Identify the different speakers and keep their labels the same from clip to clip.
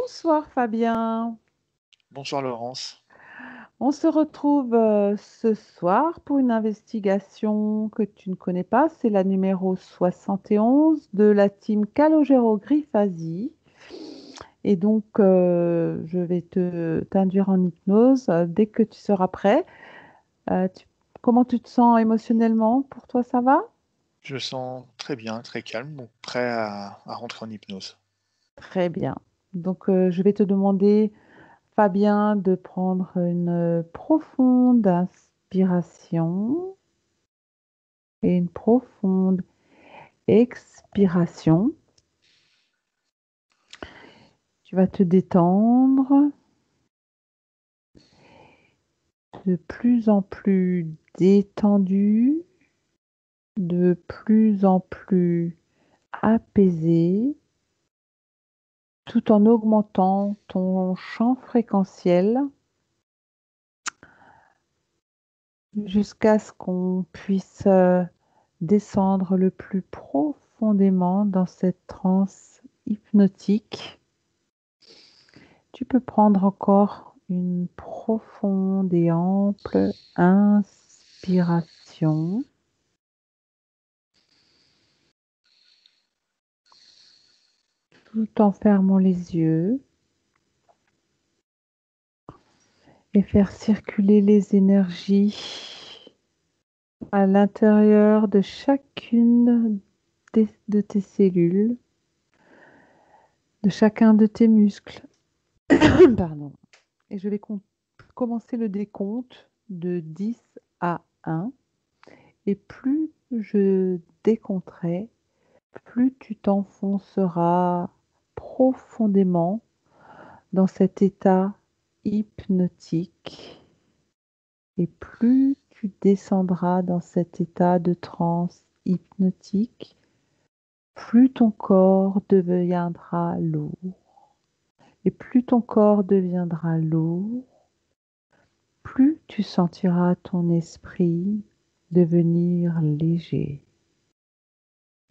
Speaker 1: Bonsoir Fabien.
Speaker 2: Bonsoir Laurence.
Speaker 1: On se retrouve ce soir pour une investigation que tu ne connais pas. C'est la numéro 71 de la team Calogero Griffasi. Et donc, je vais t'induire en hypnose dès que tu seras prêt. Euh, tu- Comment tu te sens émotionnellement? Pour toi, ça va?
Speaker 2: Je me sens très bien, très calme, donc prêt à rentrer en hypnose.
Speaker 1: Très bien. Donc, je vais te demander, Fabien, de prendre une profonde inspiration et une profonde expiration. Tu vas te détendre de plus en plus détendu, de plus en plus apaisé, tout en augmentant ton champ fréquentiel jusqu'à ce qu'on puisse descendre le plus profondément dans cette transe hypnotique. Tu peux prendre encore une profonde et ample inspiration tout en fermant les yeux et faire circuler les énergies à l'intérieur de chacune de tes cellules, de chacun de tes muscles. Pardon. Et je vais commencer le décompte de 10 à 1. Et plus je décompterai, plus tu t'enfonceras profondément dans cet état hypnotique et plus tu descendras dans cet état de transe hypnotique, plus ton corps deviendra lourd. Et plus ton corps deviendra lourd, plus tu sentiras ton esprit devenir léger.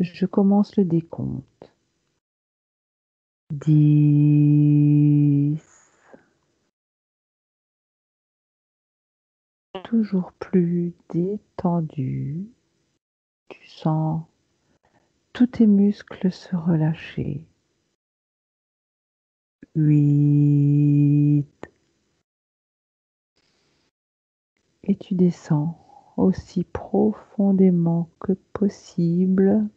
Speaker 1: Je commence le décompte. 10. Toujours plus détendu. Tu sens tous tes muscles se relâcher. 8. Et tu descends aussi profondément que possible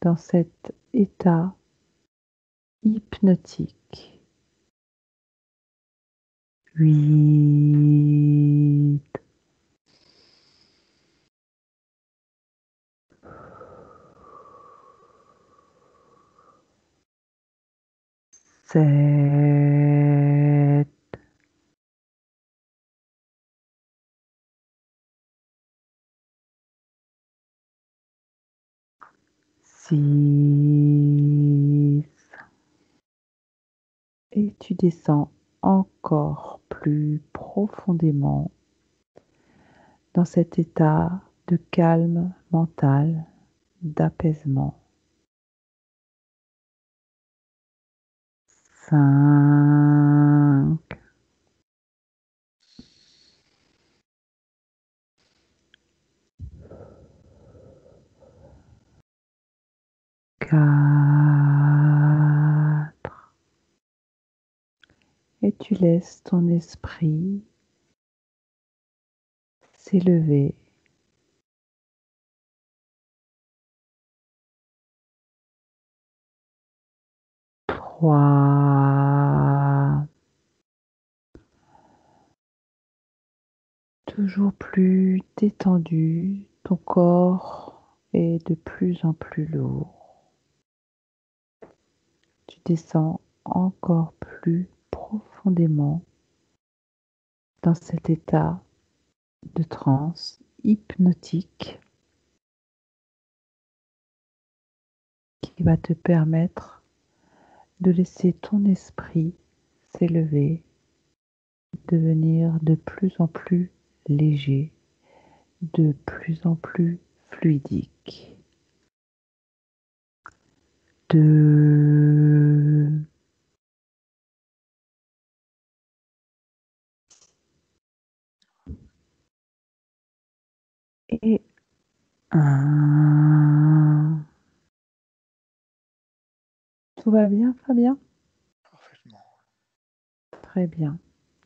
Speaker 1: dans cet état hypnotique. 8. 7. 6. Et tu descends encore plus profondément dans cet état de calme mental, d'apaisement. 5. 4. Et tu laisses ton esprit s'élever. 3. Toujours plus détendu, ton corps est de plus en plus lourd. Tu descends encore plus profondément dans cet état de transe hypnotique qui va te permettre de laisser ton esprit s'élever, devenir de plus en plus léger, de plus en plus fluidique. 2. Un. Tout va bien, Fabien?
Speaker 2: Parfaitement.
Speaker 1: Très bien.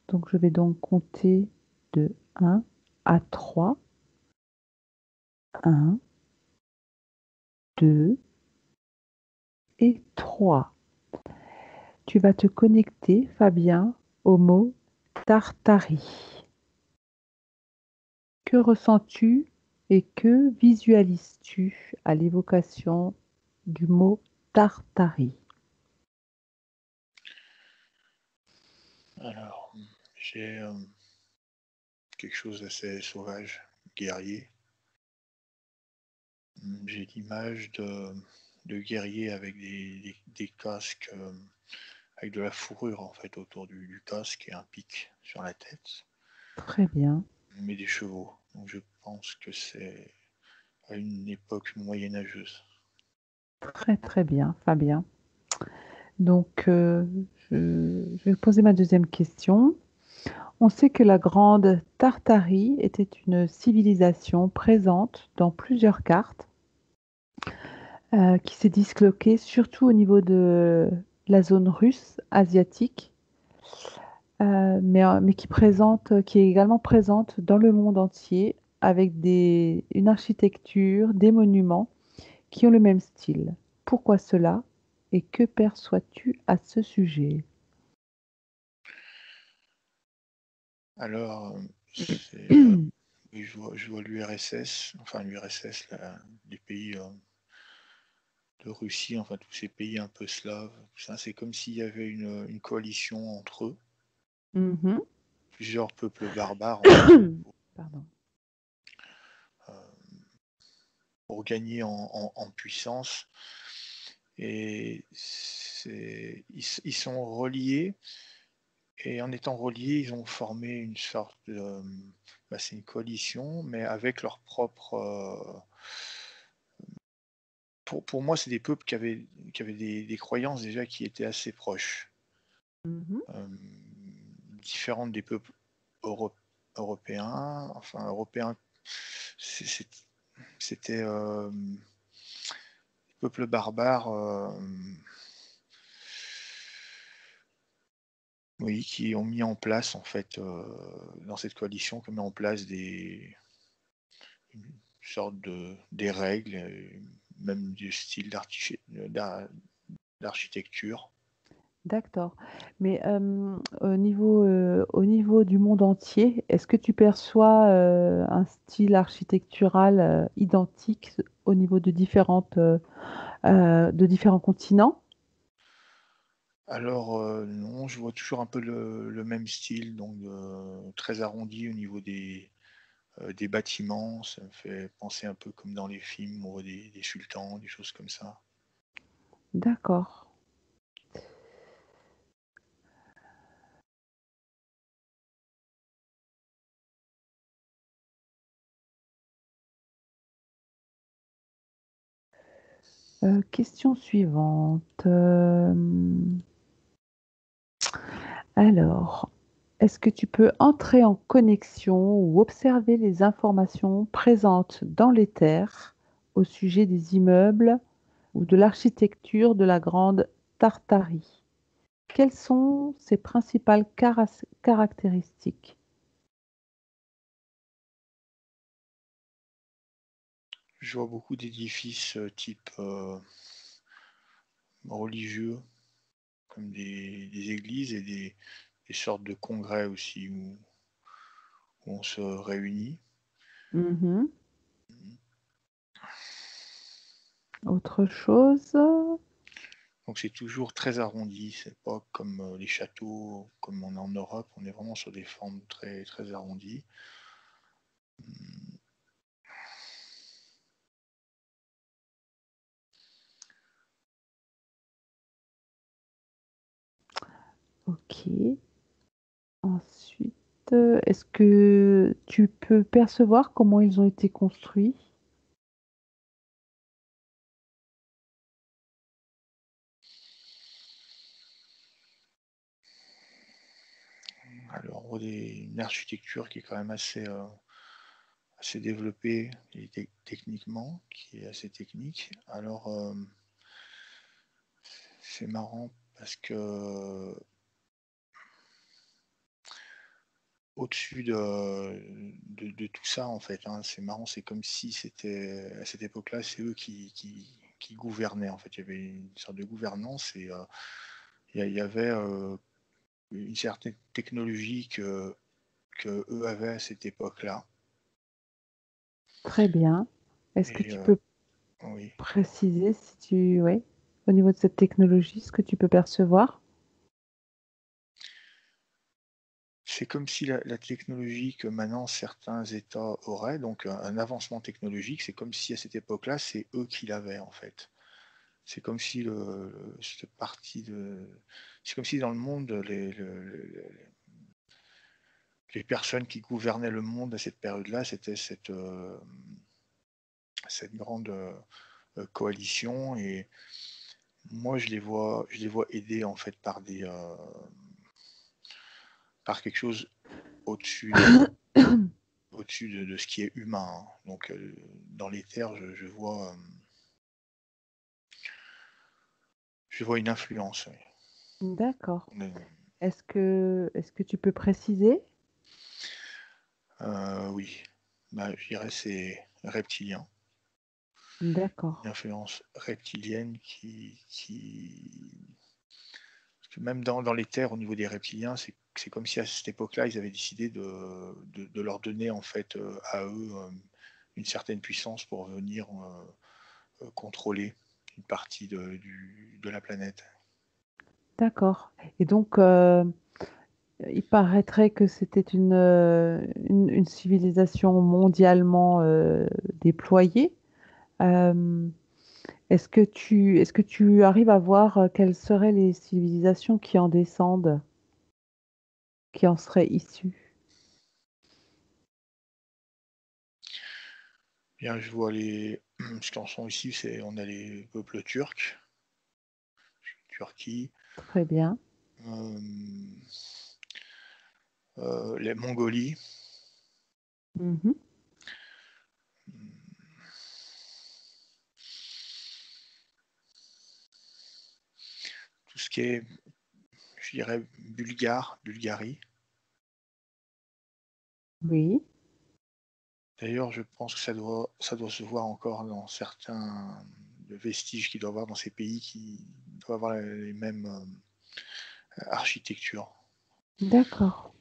Speaker 1: Donc, je vais donc compter de 1 à 3. 1, 2 et 3. Tu vas te connecter, Fabien, au mot Tartarie. Que ressens-tu et que visualises-tu à l'évocation du mot Tartarie?
Speaker 2: Alors, j'ai quelque chose d'assez sauvage, guerrier. J'ai l'image de guerriers avec des casques, avec de la fourrure en fait autour du casque et un pic sur la tête,
Speaker 1: Très bien,
Speaker 2: mais des chevaux. Donc je pense que c'est à une époque moyenâgeuse.
Speaker 1: très très bien, Fabien. Donc, je vais poser ma deuxième question. On sait que la Grande Tartarie était une civilisation présente dans plusieurs cartes, qui s'est disloquée surtout au niveau de la zone russe, asiatique, mais qui est également présente dans le monde entier avec une architecture, des monuments qui ont le même style. Pourquoi cela et que perçois-tu à ce sujet?
Speaker 2: Alors, oui, je vois l'URSS, enfin l'URSS, les pays de Russie, enfin tous ces pays un peu slaves, tout ça, c'est comme s'il y avait une coalition entre eux,
Speaker 1: Mhm.
Speaker 2: plusieurs peuples barbares en fait,
Speaker 1: Pardon.
Speaker 2: euh, pour gagner en puissance. Et ils sont reliés, et en étant reliés, ils ont formé une sorte de, bah, c'est une coalition, mais avec leur propre. Pour moi, c'est des peuples qui avaient des croyances déjà qui étaient assez proches,
Speaker 1: Mhm.
Speaker 2: euh, différentes des peuples euro- européens. Enfin, européens, c'est- c'est- c'était des peuples barbares. Oui, qui ont mis en place en fait, dans cette coalition, qui ont mis en place une sorte des règles, même du style d'architecture.
Speaker 1: D'accord. Mais au niveau du monde entier, est-ce que tu perçois un style architectural identique au niveau de différents continents?
Speaker 2: Alors, non, je vois toujours un peu le même style, donc très arrondi au niveau des bâtiments. Ça me fait penser un peu comme dans les films, on voit des sultans, des choses comme ça.
Speaker 1: D'accord. Question suivante. Alors, est-ce que tu peux entrer en connexion ou observer les informations présentes dans les terres au sujet des immeubles ou de l'architecture de la Grande Tartarie? Quelles sont ses principales caractéristiques?
Speaker 2: Je vois beaucoup d'édifices type religieux, comme des églises et des sortes de congrès aussi où on se réunit.
Speaker 1: Mhm. Autre chose?
Speaker 2: Donc c'est toujours très arrondi, c'est pas comme les châteaux, comme on est en Europe, on est vraiment sur des formes très, très arrondies.
Speaker 1: Ok. Ensuite, est-ce que tu peux percevoir comment ils ont été construits?
Speaker 2: Alors une architecture qui est quand même assez, assez développé et techniquement, qui est assez technique. Alors, c'est marrant parce que au-dessus de tout ça, en fait, hein, c'est marrant, c'est comme si c'était à cette époque-là, c'est eux qui gouvernaient, en fait. Il y avait une sorte de gouvernance et il y avait une certaine technologie que eux avaient à cette époque-là.
Speaker 1: Très bien. Est-ce que
Speaker 2: Et
Speaker 1: tu peux
Speaker 2: oui,
Speaker 1: préciser si tu, ouais, au niveau de cette technologie, ce que tu peux percevoir?
Speaker 2: c'est comme si la technologie que maintenant certains États auraient, donc un avancement technologique, c'est comme si à cette époque-là, c'est eux qui l'avaient en fait. C'est comme si cette partie c'est comme si dans le monde, les personnes qui gouvernaient le monde à cette période-là, c'était cette grande coalition. Et moi, je les vois aidés en fait par quelque chose au-dessus au-dessus de ce qui est humain, hein. Donc, dans les terres, je vois une influence, oui.
Speaker 1: D'accord.
Speaker 2: Mais,
Speaker 1: Est-ce que tu peux préciser?
Speaker 2: oui, bah, je dirais c'est reptilien.
Speaker 1: D'accord.
Speaker 2: Une influence reptilienne parce que même dans les terres, au niveau des reptiliens, c'est comme si à cette époque-là, ils avaient décidé de leur donner en fait, à eux, une certaine puissance pour venir, contrôler une partie de la planète.
Speaker 1: D'accord. Et donc, il paraîtrait que c'était une civilisation mondialement déployée. Euh, est-ce que tu arrives à voir quelles seraient les civilisations qui en descendent, qui en seraient issues?
Speaker 2: Bien, je vois ce qu'en sont ici, on a les peuples turcs, Turquie,
Speaker 1: Très bien.
Speaker 2: hem, les Mongolies,
Speaker 1: Mhm.
Speaker 2: mmh, tout ce qui est, je dirais, Bulgarie.
Speaker 1: Oui.
Speaker 2: D'ailleurs, je pense que ça doit se voir encore dans certains vestiges qu'il doit y avoir dans ces pays qui doivent avoir les mêmes, architectures.
Speaker 1: D'accord.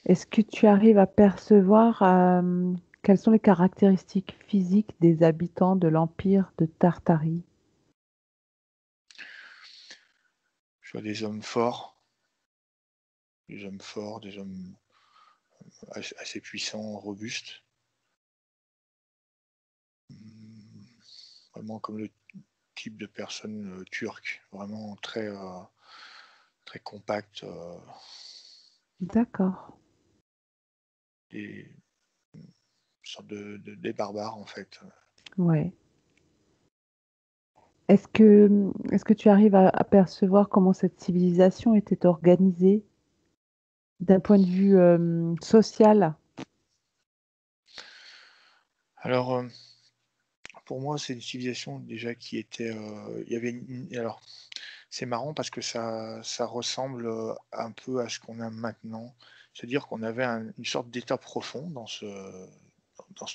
Speaker 1: Est-ce que tu arrives à percevoir quelles sont les caractéristiques physiques des habitants de l'Empire de Tartarie?
Speaker 2: Je vois des hommes assez puissants, robustes. Mmh, vraiment comme le type de personne, turque, vraiment très compact,
Speaker 1: D'accord.
Speaker 2: des une sorte des barbares en fait.
Speaker 1: Ouais. Est-ce que tu arrives à percevoir comment cette civilisation était organisée d'un point de vue social?
Speaker 2: Alors, pour moi, c'est une civilisation déjà qui était, il y avait alors c'est marrant parce que ça ressemble, un peu à ce qu'on a maintenant. C'est-à-dire qu'on avait une sorte d'état profond dans cette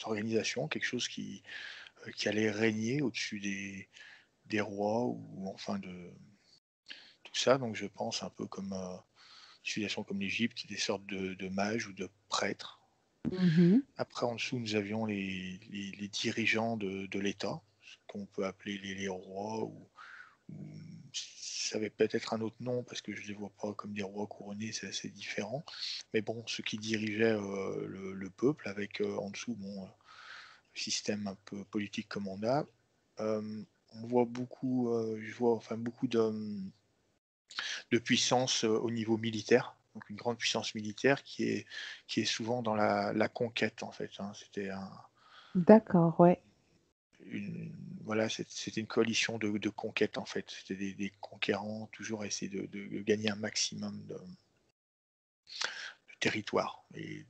Speaker 2: organisation, quelque chose qui allait régner au-dessus des rois ou enfin de tout ça. Donc je pense un peu comme, une civilisation comme l'Égypte, des sortes de mages ou de prêtres.
Speaker 1: Mhm.
Speaker 2: Après en dessous, nous avions les dirigeants de l'État, ce qu'on peut appeler les rois ou ça avait peut-être un autre nom parce que je ne les vois pas comme des rois couronnés, c'est assez différent. Mais bon, ceux qui dirigeaient, le peuple avec, en dessous, bon, le système un peu politique comme on a. On voit beaucoup, je vois enfin beaucoup de puissance, au niveau militaire, donc une grande puissance militaire qui est souvent dans la conquête en fait, hein. C'était
Speaker 1: D'accord, ouais.
Speaker 2: une voilà, c'était une coalition de conquête en fait. C'était des conquérants, toujours essayer de gagner un maximum de territoire. Et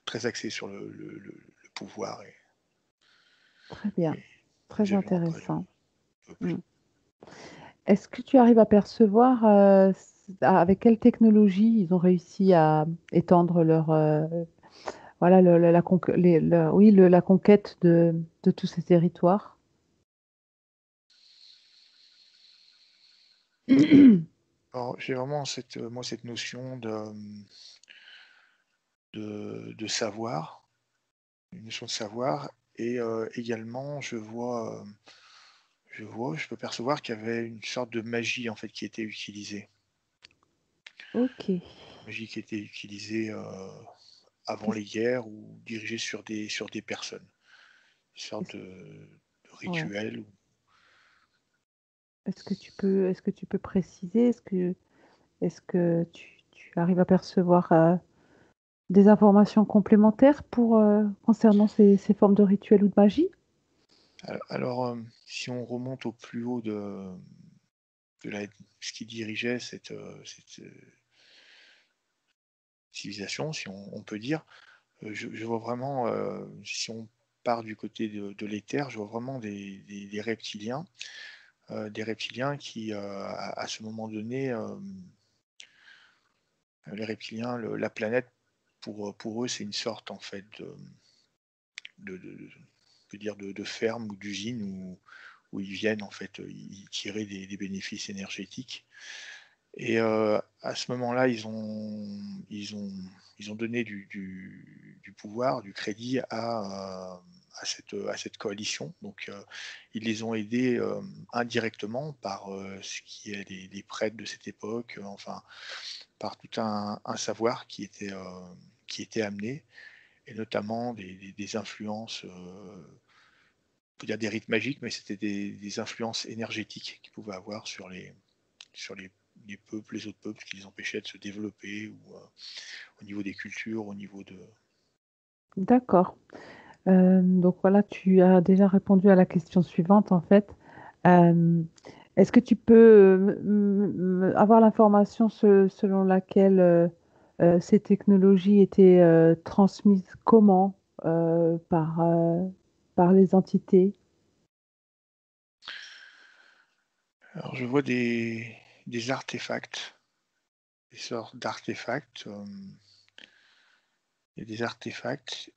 Speaker 2: très axé sur le pouvoir
Speaker 1: Très bien,
Speaker 2: et
Speaker 1: très
Speaker 2: nous avions après le
Speaker 1: intéressant.
Speaker 2: peuple.
Speaker 1: Mm. Est-ce que tu arrives à percevoir avec quelle technologie ils ont réussi à étendre leur, voilà, la conquête de tous ces territoires?
Speaker 2: Alors, j'ai vraiment cette notion de savoir, une notion de savoir et également je peux percevoir qu'il y avait une sorte de magie, en fait, qui était utilisée.
Speaker 1: Ok.
Speaker 2: Magie qui était utilisée, avant
Speaker 1: Qu'est-ce-
Speaker 2: les guerres ou dirigée sur des personnes. Une sorte
Speaker 1: qu'est-ce-
Speaker 2: de
Speaker 1: ouais.
Speaker 2: rituel ou
Speaker 1: Est-ce que tu peux préciser? Est-ce que tu arrives à percevoir des informations complémentaires concernant ces formes de rituels ou de magie?
Speaker 2: alors, si on remonte au plus haut de la ce qui dirigeait cette civilisation, si on peut dire, je vois vraiment, si on part du côté de l'éther, je vois vraiment des reptiliens qui, à ce moment donné, les reptiliens, la planète, pour eux, c'est une sorte, en fait, on peut dire de ferme ou d'usine où ils viennent, en fait, y tirer des bénéfices énergétiques et à ce moment-là, ils ont donné du pouvoir, du crédit à cette coalition. Donc ils les ont aidés, indirectement par, ce qui est les prêtres de cette époque, enfin, par tout un savoir qui était amené et notamment des influences, on peut dire des rites magiques, mais c'était des influences énergétiques qu'ils pouvaient avoir sur les peuples, les autres peuples qui les empêchaient de se développer ou, au niveau des cultures, au niveau de
Speaker 1: D'accord. Donc voilà, tu as déjà répondu à la question suivante en fait. Euh, Est-ce que tu peux avoir l'information selon laquelle ces technologies étaient transmises comment par les entités?
Speaker 2: alors je vois des artefacts, des sortes d'artefacts, il y a des artefacts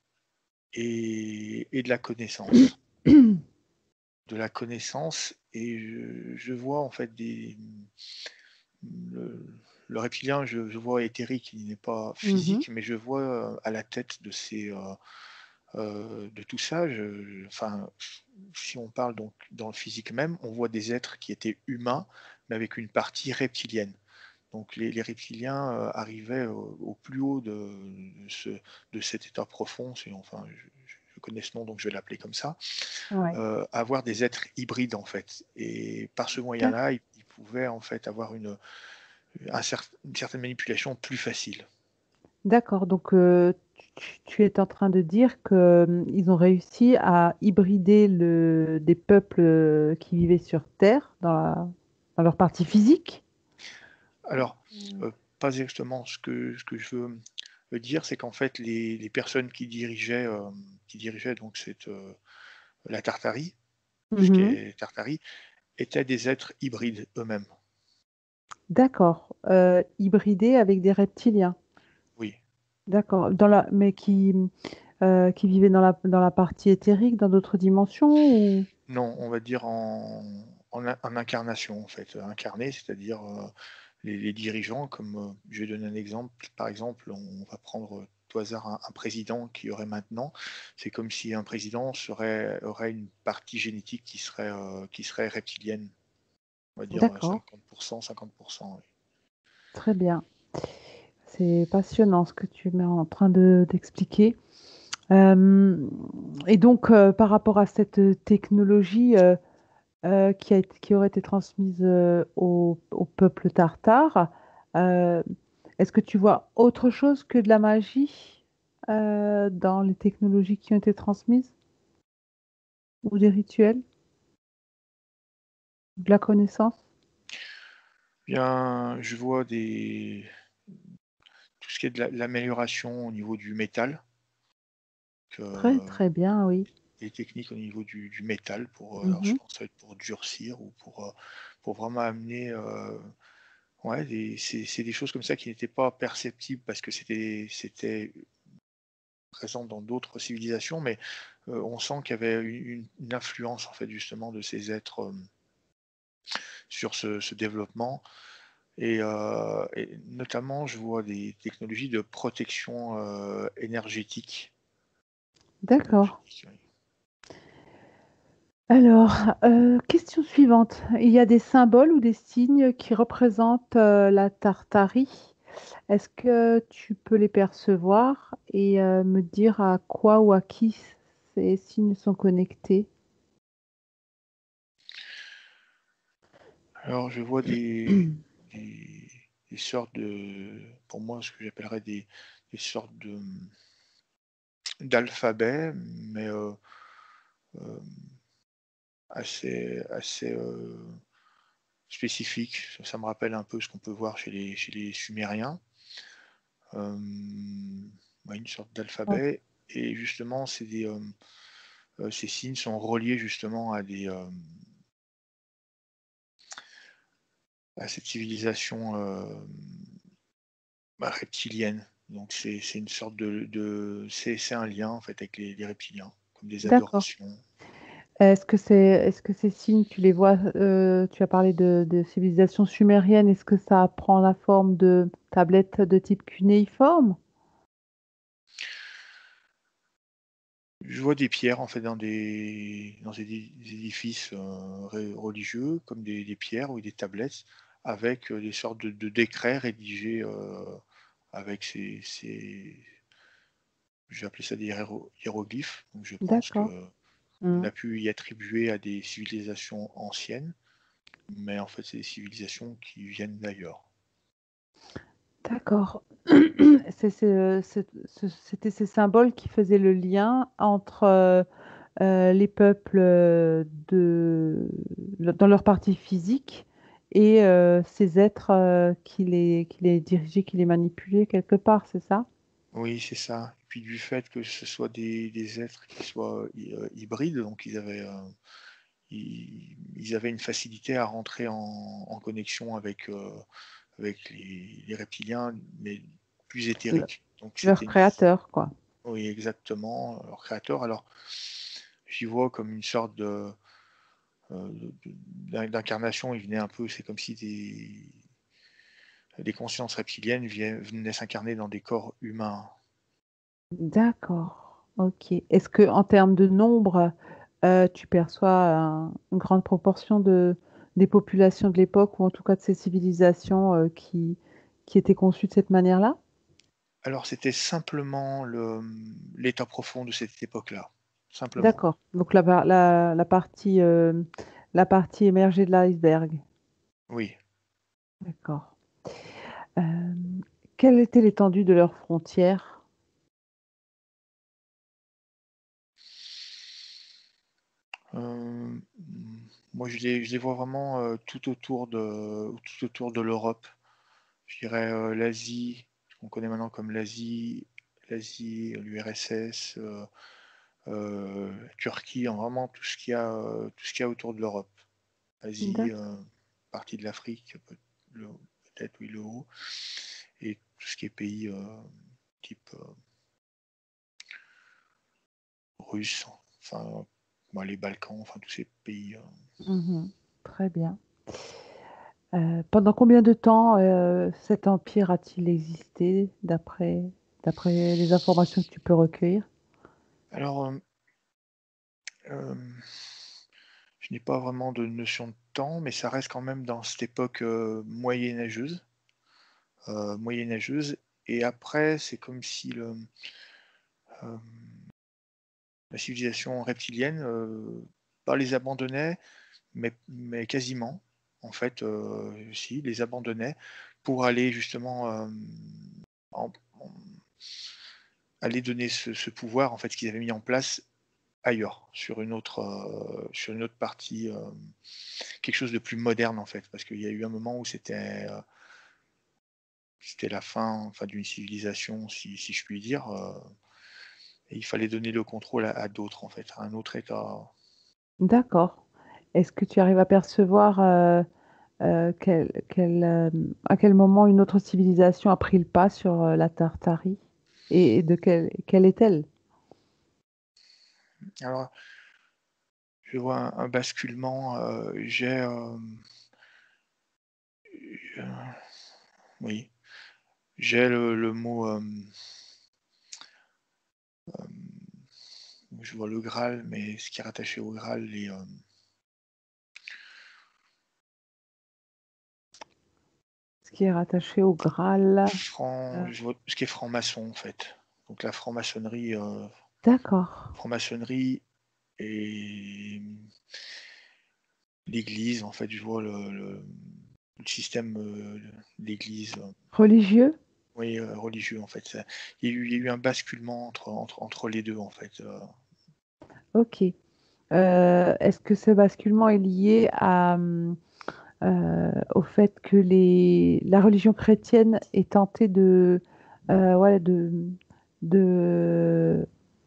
Speaker 2: et de la connaissance. De la connaissance et je vois en fait le le reptilien, je vois éthérique, il n'est pas
Speaker 1: Mhm.
Speaker 2: physique, mais je vois, à la tête de tout ça, enfin, si on parle donc dans le physique même, on voit des êtres qui étaient humains, mais avec une partie reptilienne. Donc les reptiliens, arrivaient au plus haut de cet état profond, c'est enfin, je connais ce nom, donc je vais l'appeler comme ça,
Speaker 1: Ouais.
Speaker 2: avoir des êtres hybrides, en fait et par ce
Speaker 1: D'ac-
Speaker 2: moyen-là, ils pouvaient, en fait, avoir une certaine manipulation plus facile.
Speaker 1: D'accord. Donc tu es en train de dire que ils ont réussi à hybrider des peuples qui vivaient sur Terre dans leur partie physique.
Speaker 2: Alors, pas exactement. Ce que je veux dire, c'est qu'en fait, les personnes qui dirigeaient donc la Tartarie, tout ce qui
Speaker 1: Mhm.
Speaker 2: est Tartarie, étaient des êtres hybrides eux-mêmes.
Speaker 1: D'accord. Hybridés avec des reptiliens.
Speaker 2: Oui.
Speaker 1: D'accord. Mais qui vivaient dans la partie éthérique, dans d'autres dimensions ou...
Speaker 2: Non, on va dire en incarnation, en fait, incarné, c'est-à-dire, les dirigeants comme, je vais donner un exemple. Par exemple, on va prendre, tout hasard un président qu'il y aurait maintenant. C'est comme si un président aurait une partie génétique qui serait reptilienne. On va dire,
Speaker 1: D'accord.
Speaker 2: 50 oui.
Speaker 1: Très bien. C'est passionnant ce que tu es en train d'expliquer. Et donc, par rapport à cette technologie qui aurait été transmise au peuple tartare, euh, est-ce que tu vois autre chose que de la magie dans les technologies qui ont été transmises ou des rituels, de la connaissance?
Speaker 2: Bien, je vois tout ce qui est de l'amélioration au niveau du métal.
Speaker 1: Très,
Speaker 2: euh,
Speaker 1: très bien, oui.
Speaker 2: des techniques au niveau du métal pour, alors je
Speaker 1: Mhm.
Speaker 2: pense que ça va être pour durcir ou pour vraiment amener, ouais, c'est des choses comme ça qui n'étaient pas perceptibles parce que c'était présent dans d'autres civilisations, mais on sent qu'il y avait une influence en fait justement de ces êtres sur ce développement et notamment je vois des technologies de protection énergétique.
Speaker 1: D'accord.
Speaker 2: Énergétique, oui.
Speaker 1: Alors, question suivante. Il y a des symboles ou des signes qui représentent la Tartarie. Est-ce que tu peux les percevoir et me dire à quoi ou à qui ces signes sont connectés?
Speaker 2: Alors je vois des, des sortes de, pour moi, ce que j'appellerais des sortes d'alphabet, mais euh, assez spécifiques. Ça me rappelle un peu ce qu'on peut voir chez les Sumériens. Ouais, une sorte
Speaker 1: Oh,
Speaker 2: d'alphabet. Et justement, ces signes sont reliés justement à cette civilisation reptilienne. Donc c'est une sorte c'est un lien en fait avec les reptiliens, comme des
Speaker 1: d'accord.
Speaker 2: adorations.
Speaker 1: Est-ce que ces signes, tu les vois, tu as parlé de civilisation sumérienne, est-ce que ça prend la forme de tablettes de type cunéiforme?
Speaker 2: Je vois des pierres en fait dans des édifices religieux, comme des pierres ou des tablettes, avec des sortes de décrets rédigés avec je vais appeler ça des hiéroglyphes. Donc je pense
Speaker 1: D'accord.
Speaker 2: que on
Speaker 1: Hmm.
Speaker 2: a pu y attribuer à des civilisations anciennes, mais en fait c'est des civilisations qui viennent d'ailleurs.
Speaker 1: D'accord. C'était ces symboles qui faisaient le lien entre les peuples dans leur partie physique et ces êtres qui les dirigeaient, qui les manipulaient quelque part, c'est ça?
Speaker 2: Oui, c'est ça. Et puis du fait que ce soit des êtres qui soient hybrides, donc ils avaient une facilité à rentrer en connexion avec les reptiliens, mais plus
Speaker 1: Le-
Speaker 2: éthériques. Donc
Speaker 1: leur
Speaker 2: c'était
Speaker 1: créateur, quoi.
Speaker 2: oui, exactement, leur créateur. Alors j'y vois comme une sorte d'incarnation. Ils venaient un peu, c'est comme si des consciences reptiliennes venaient s'incarner dans des corps humains.
Speaker 1: D'accord. Ok. Est-ce que en termes de nombre, tu perçois une grande proportion des populations de l'époque, ou en tout cas de ces civilisations qui étaient conçues de cette manière-là?
Speaker 2: Alors c'était simplement l'état profond de cette époque-là, simplement.
Speaker 1: D'accord. Donc la partie émergée de l'iceberg.
Speaker 2: Oui.
Speaker 1: D'accord. Euh, Quelle était l'étendue de leurs frontières?
Speaker 2: Euh, Moi, je les vois vraiment tout autour de l'Europe. Je dirais l'Asie, ce qu'on connaît maintenant comme l'Asie, l'URSS, Turquie, en vraiment tout ce qu'il y a autour de l'Europe. Asie,
Speaker 1: D'ac-
Speaker 2: partie de l'Afrique, le- peut-être oui le haut, et tout ce qui est pays type russe, enfin moi, les Balkans, enfin tous ces pays.
Speaker 1: Mhm. Très bien. Pendant combien de temps cet empire a-t-il existé d'après les informations que tu peux recueillir?
Speaker 2: Alors, euh, je n'ai pas vraiment de notion de temps, mais ça reste quand même dans cette époque moyenâgeuse. Et après, c'est comme si euh, la civilisation reptilienne pas les abandonnait, mais quasiment, en fait, si, les abandonnait pour aller justement en- en- aller donner ce pouvoir en fait qu'ils avaient mis en place ailleurs, sur une autre partie, quelque chose de plus moderne en fait, parce qu'il y a eu un moment où c'était la fin, enfin, d'une civilisation, si je puis dire, et il fallait donner le contrôle à d'autres, en fait, à un autre État.
Speaker 1: D'accord. Est-ce que tu arrives à percevoir à quel moment une autre civilisation a pris le pas sur la Tartarie? Et quelle est-elle?
Speaker 2: Alors, je vois un basculement, heu, oui, j'ai le mot, je vois le Graal, mais ce qui est rattaché au Graal,
Speaker 1: Ce qui est rattaché au Graal. Euh,
Speaker 2: je vois ce qui est franc-maçon, en fait. Donc la franc-maçonnerie,
Speaker 1: d'accord.
Speaker 2: franc-maçonnerie et l'Église, en fait, je vois le système, d'Église,
Speaker 1: Religieux?
Speaker 2: oui, religieux, en fait. Il y a eu un basculement entre les 2 en fait.
Speaker 1: Ok. Est-ce que ce basculement est lié au fait que la religion chrétienne ait tenté ouais, de, de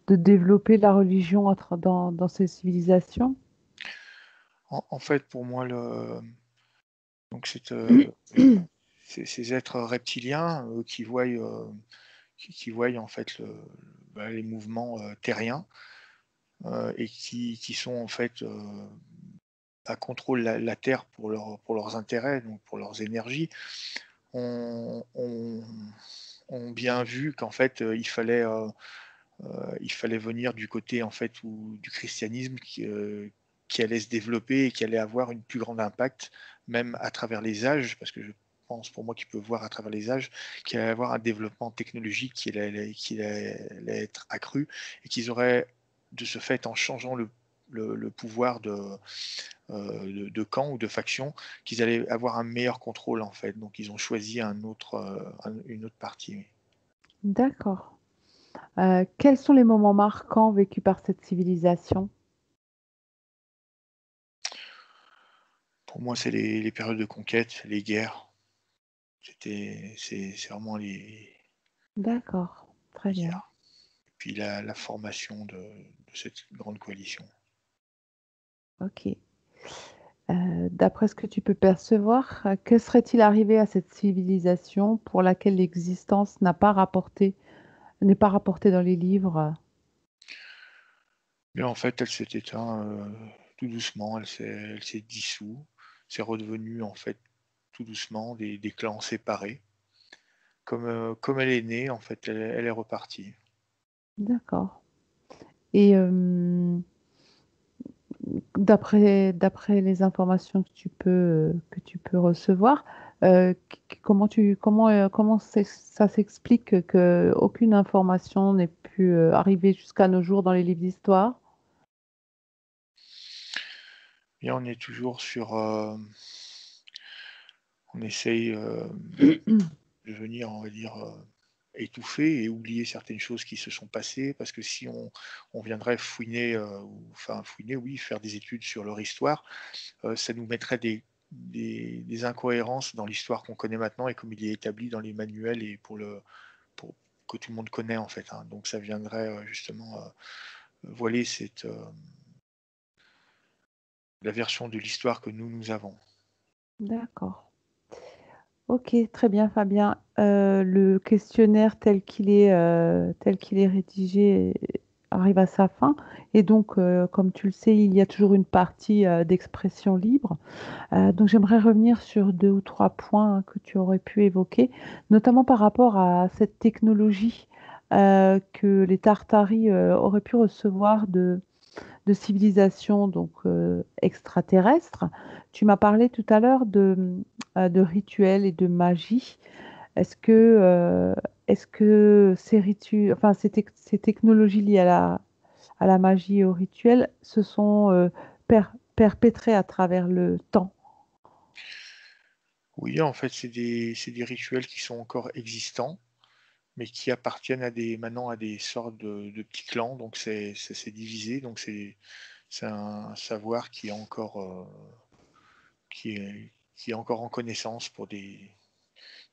Speaker 1: développer la religion dans ces civilisations?
Speaker 2: En fait, pour moi, donc ces êtres reptiliens, qui voient, en fait, les mouvements, terriens, et qui sont, en fait, contrôlent la Terre pour leurs intérêts, donc pour leurs énergies, ont ont ont bien vu qu'en fait, il fallait venir du côté, en fait, où du christianisme qui allait se développer et qui allait avoir une plus grande impact, même à travers les âges, parce que je pense, pour moi, qu'ils peuvent voir à travers les âges, qu'il allait avoir un développement technologique qui allait être accru et qu'ils auraient, de ce fait, en changeant le pouvoir de camp ou de faction, qu'ils allaient avoir un meilleur contrôle, en fait. Donc ils ont choisi une autre partie, oui.
Speaker 1: D'accord. Quels sont les moments marquants vécus par cette civilisation?
Speaker 2: Pour moi, c'est les périodes de conquête, les guerres. C'est vraiment
Speaker 1: D'accord,
Speaker 2: les
Speaker 1: très bien.
Speaker 2: guerres. Et puis la formation de cette grande coalition.
Speaker 1: Ok. D'après ce que tu peux percevoir, que serait-il arrivé à cette civilisation pour laquelle l'existence n'est pas rapportée dans les livres?
Speaker 2: Mais en fait, elle s'est éteinte, tout doucement, elle s'est dissoute. C'est redevenu, en fait, tout doucement des clans séparés. Comme elle est née, en fait, elle est repartie.
Speaker 1: D'accord. Et d'après les informations que tu peux recevoir, comment ça s'explique que aucune information n'ait pu arriver jusqu'à nos jours dans les livres d'histoire?
Speaker 2: Et on est toujours on essaye, de venir, on va dire, étouffer et oublier certaines choses qui se sont passées, parce que si on viendrait fouiner, ou enfin fouiner, oui, faire des études sur leur histoire, ça nous mettrait des incohérences dans l'histoire qu'on connaît maintenant et comme il est établi dans les manuels et pour que tout le monde connaît, en fait, hein. Donc ça viendrait, justement, voiler la version de l'histoire que nous avons.
Speaker 1: D'accord. Ok, très bien, Fabien. Le questionnaire tel qu'il est rédigé arrive à sa fin. Et donc, comme tu le sais, il y a toujours une partie d'expression libre. Donc, j'aimerais revenir sur deux ou trois points que tu aurais pu évoquer, notamment par rapport à cette technologie que les Tartaris auraient pu recevoir de civilisation donc extraterrestre. Tu m'as parlé tout à l'heure de rituels et de magie. Est-ce que, euh, est-ce que enfin, ces technologies liées à la magie et au rituel se sont perpétrées à travers le temps?
Speaker 2: Oui, en fait, c'est des rituels qui sont encore existants, mais qui appartiennent maintenant à des sortes de petits clans, donc c'est divisé, donc c'est un savoir qui est encore en connaissance pour des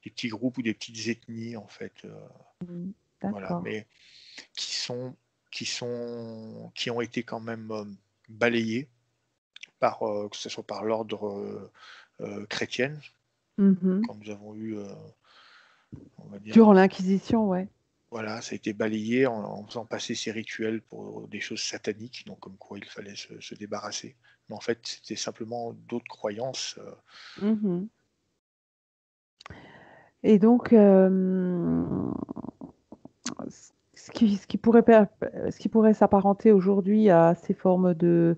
Speaker 2: petits groupes ou des petites ethnies, en fait,
Speaker 1: Mm,
Speaker 2: voilà,
Speaker 1: d'accord.
Speaker 2: mais qui sont qui ont été quand même balayés par, que ce soit par l'ordre chrétienne,
Speaker 1: Mhm.
Speaker 2: quand nous avons eu, on va dire,
Speaker 1: Durant l'Inquisition, ouais.
Speaker 2: voilà, ça a été balayé en faisant passer ces rituels pour des choses sataniques, donc comme quoi il fallait se débarrasser. Mais en fait, c'était simplement d'autres croyances.
Speaker 1: Mhm. Et donc, ce qui pourrait s'apparenter aujourd'hui à ces formes de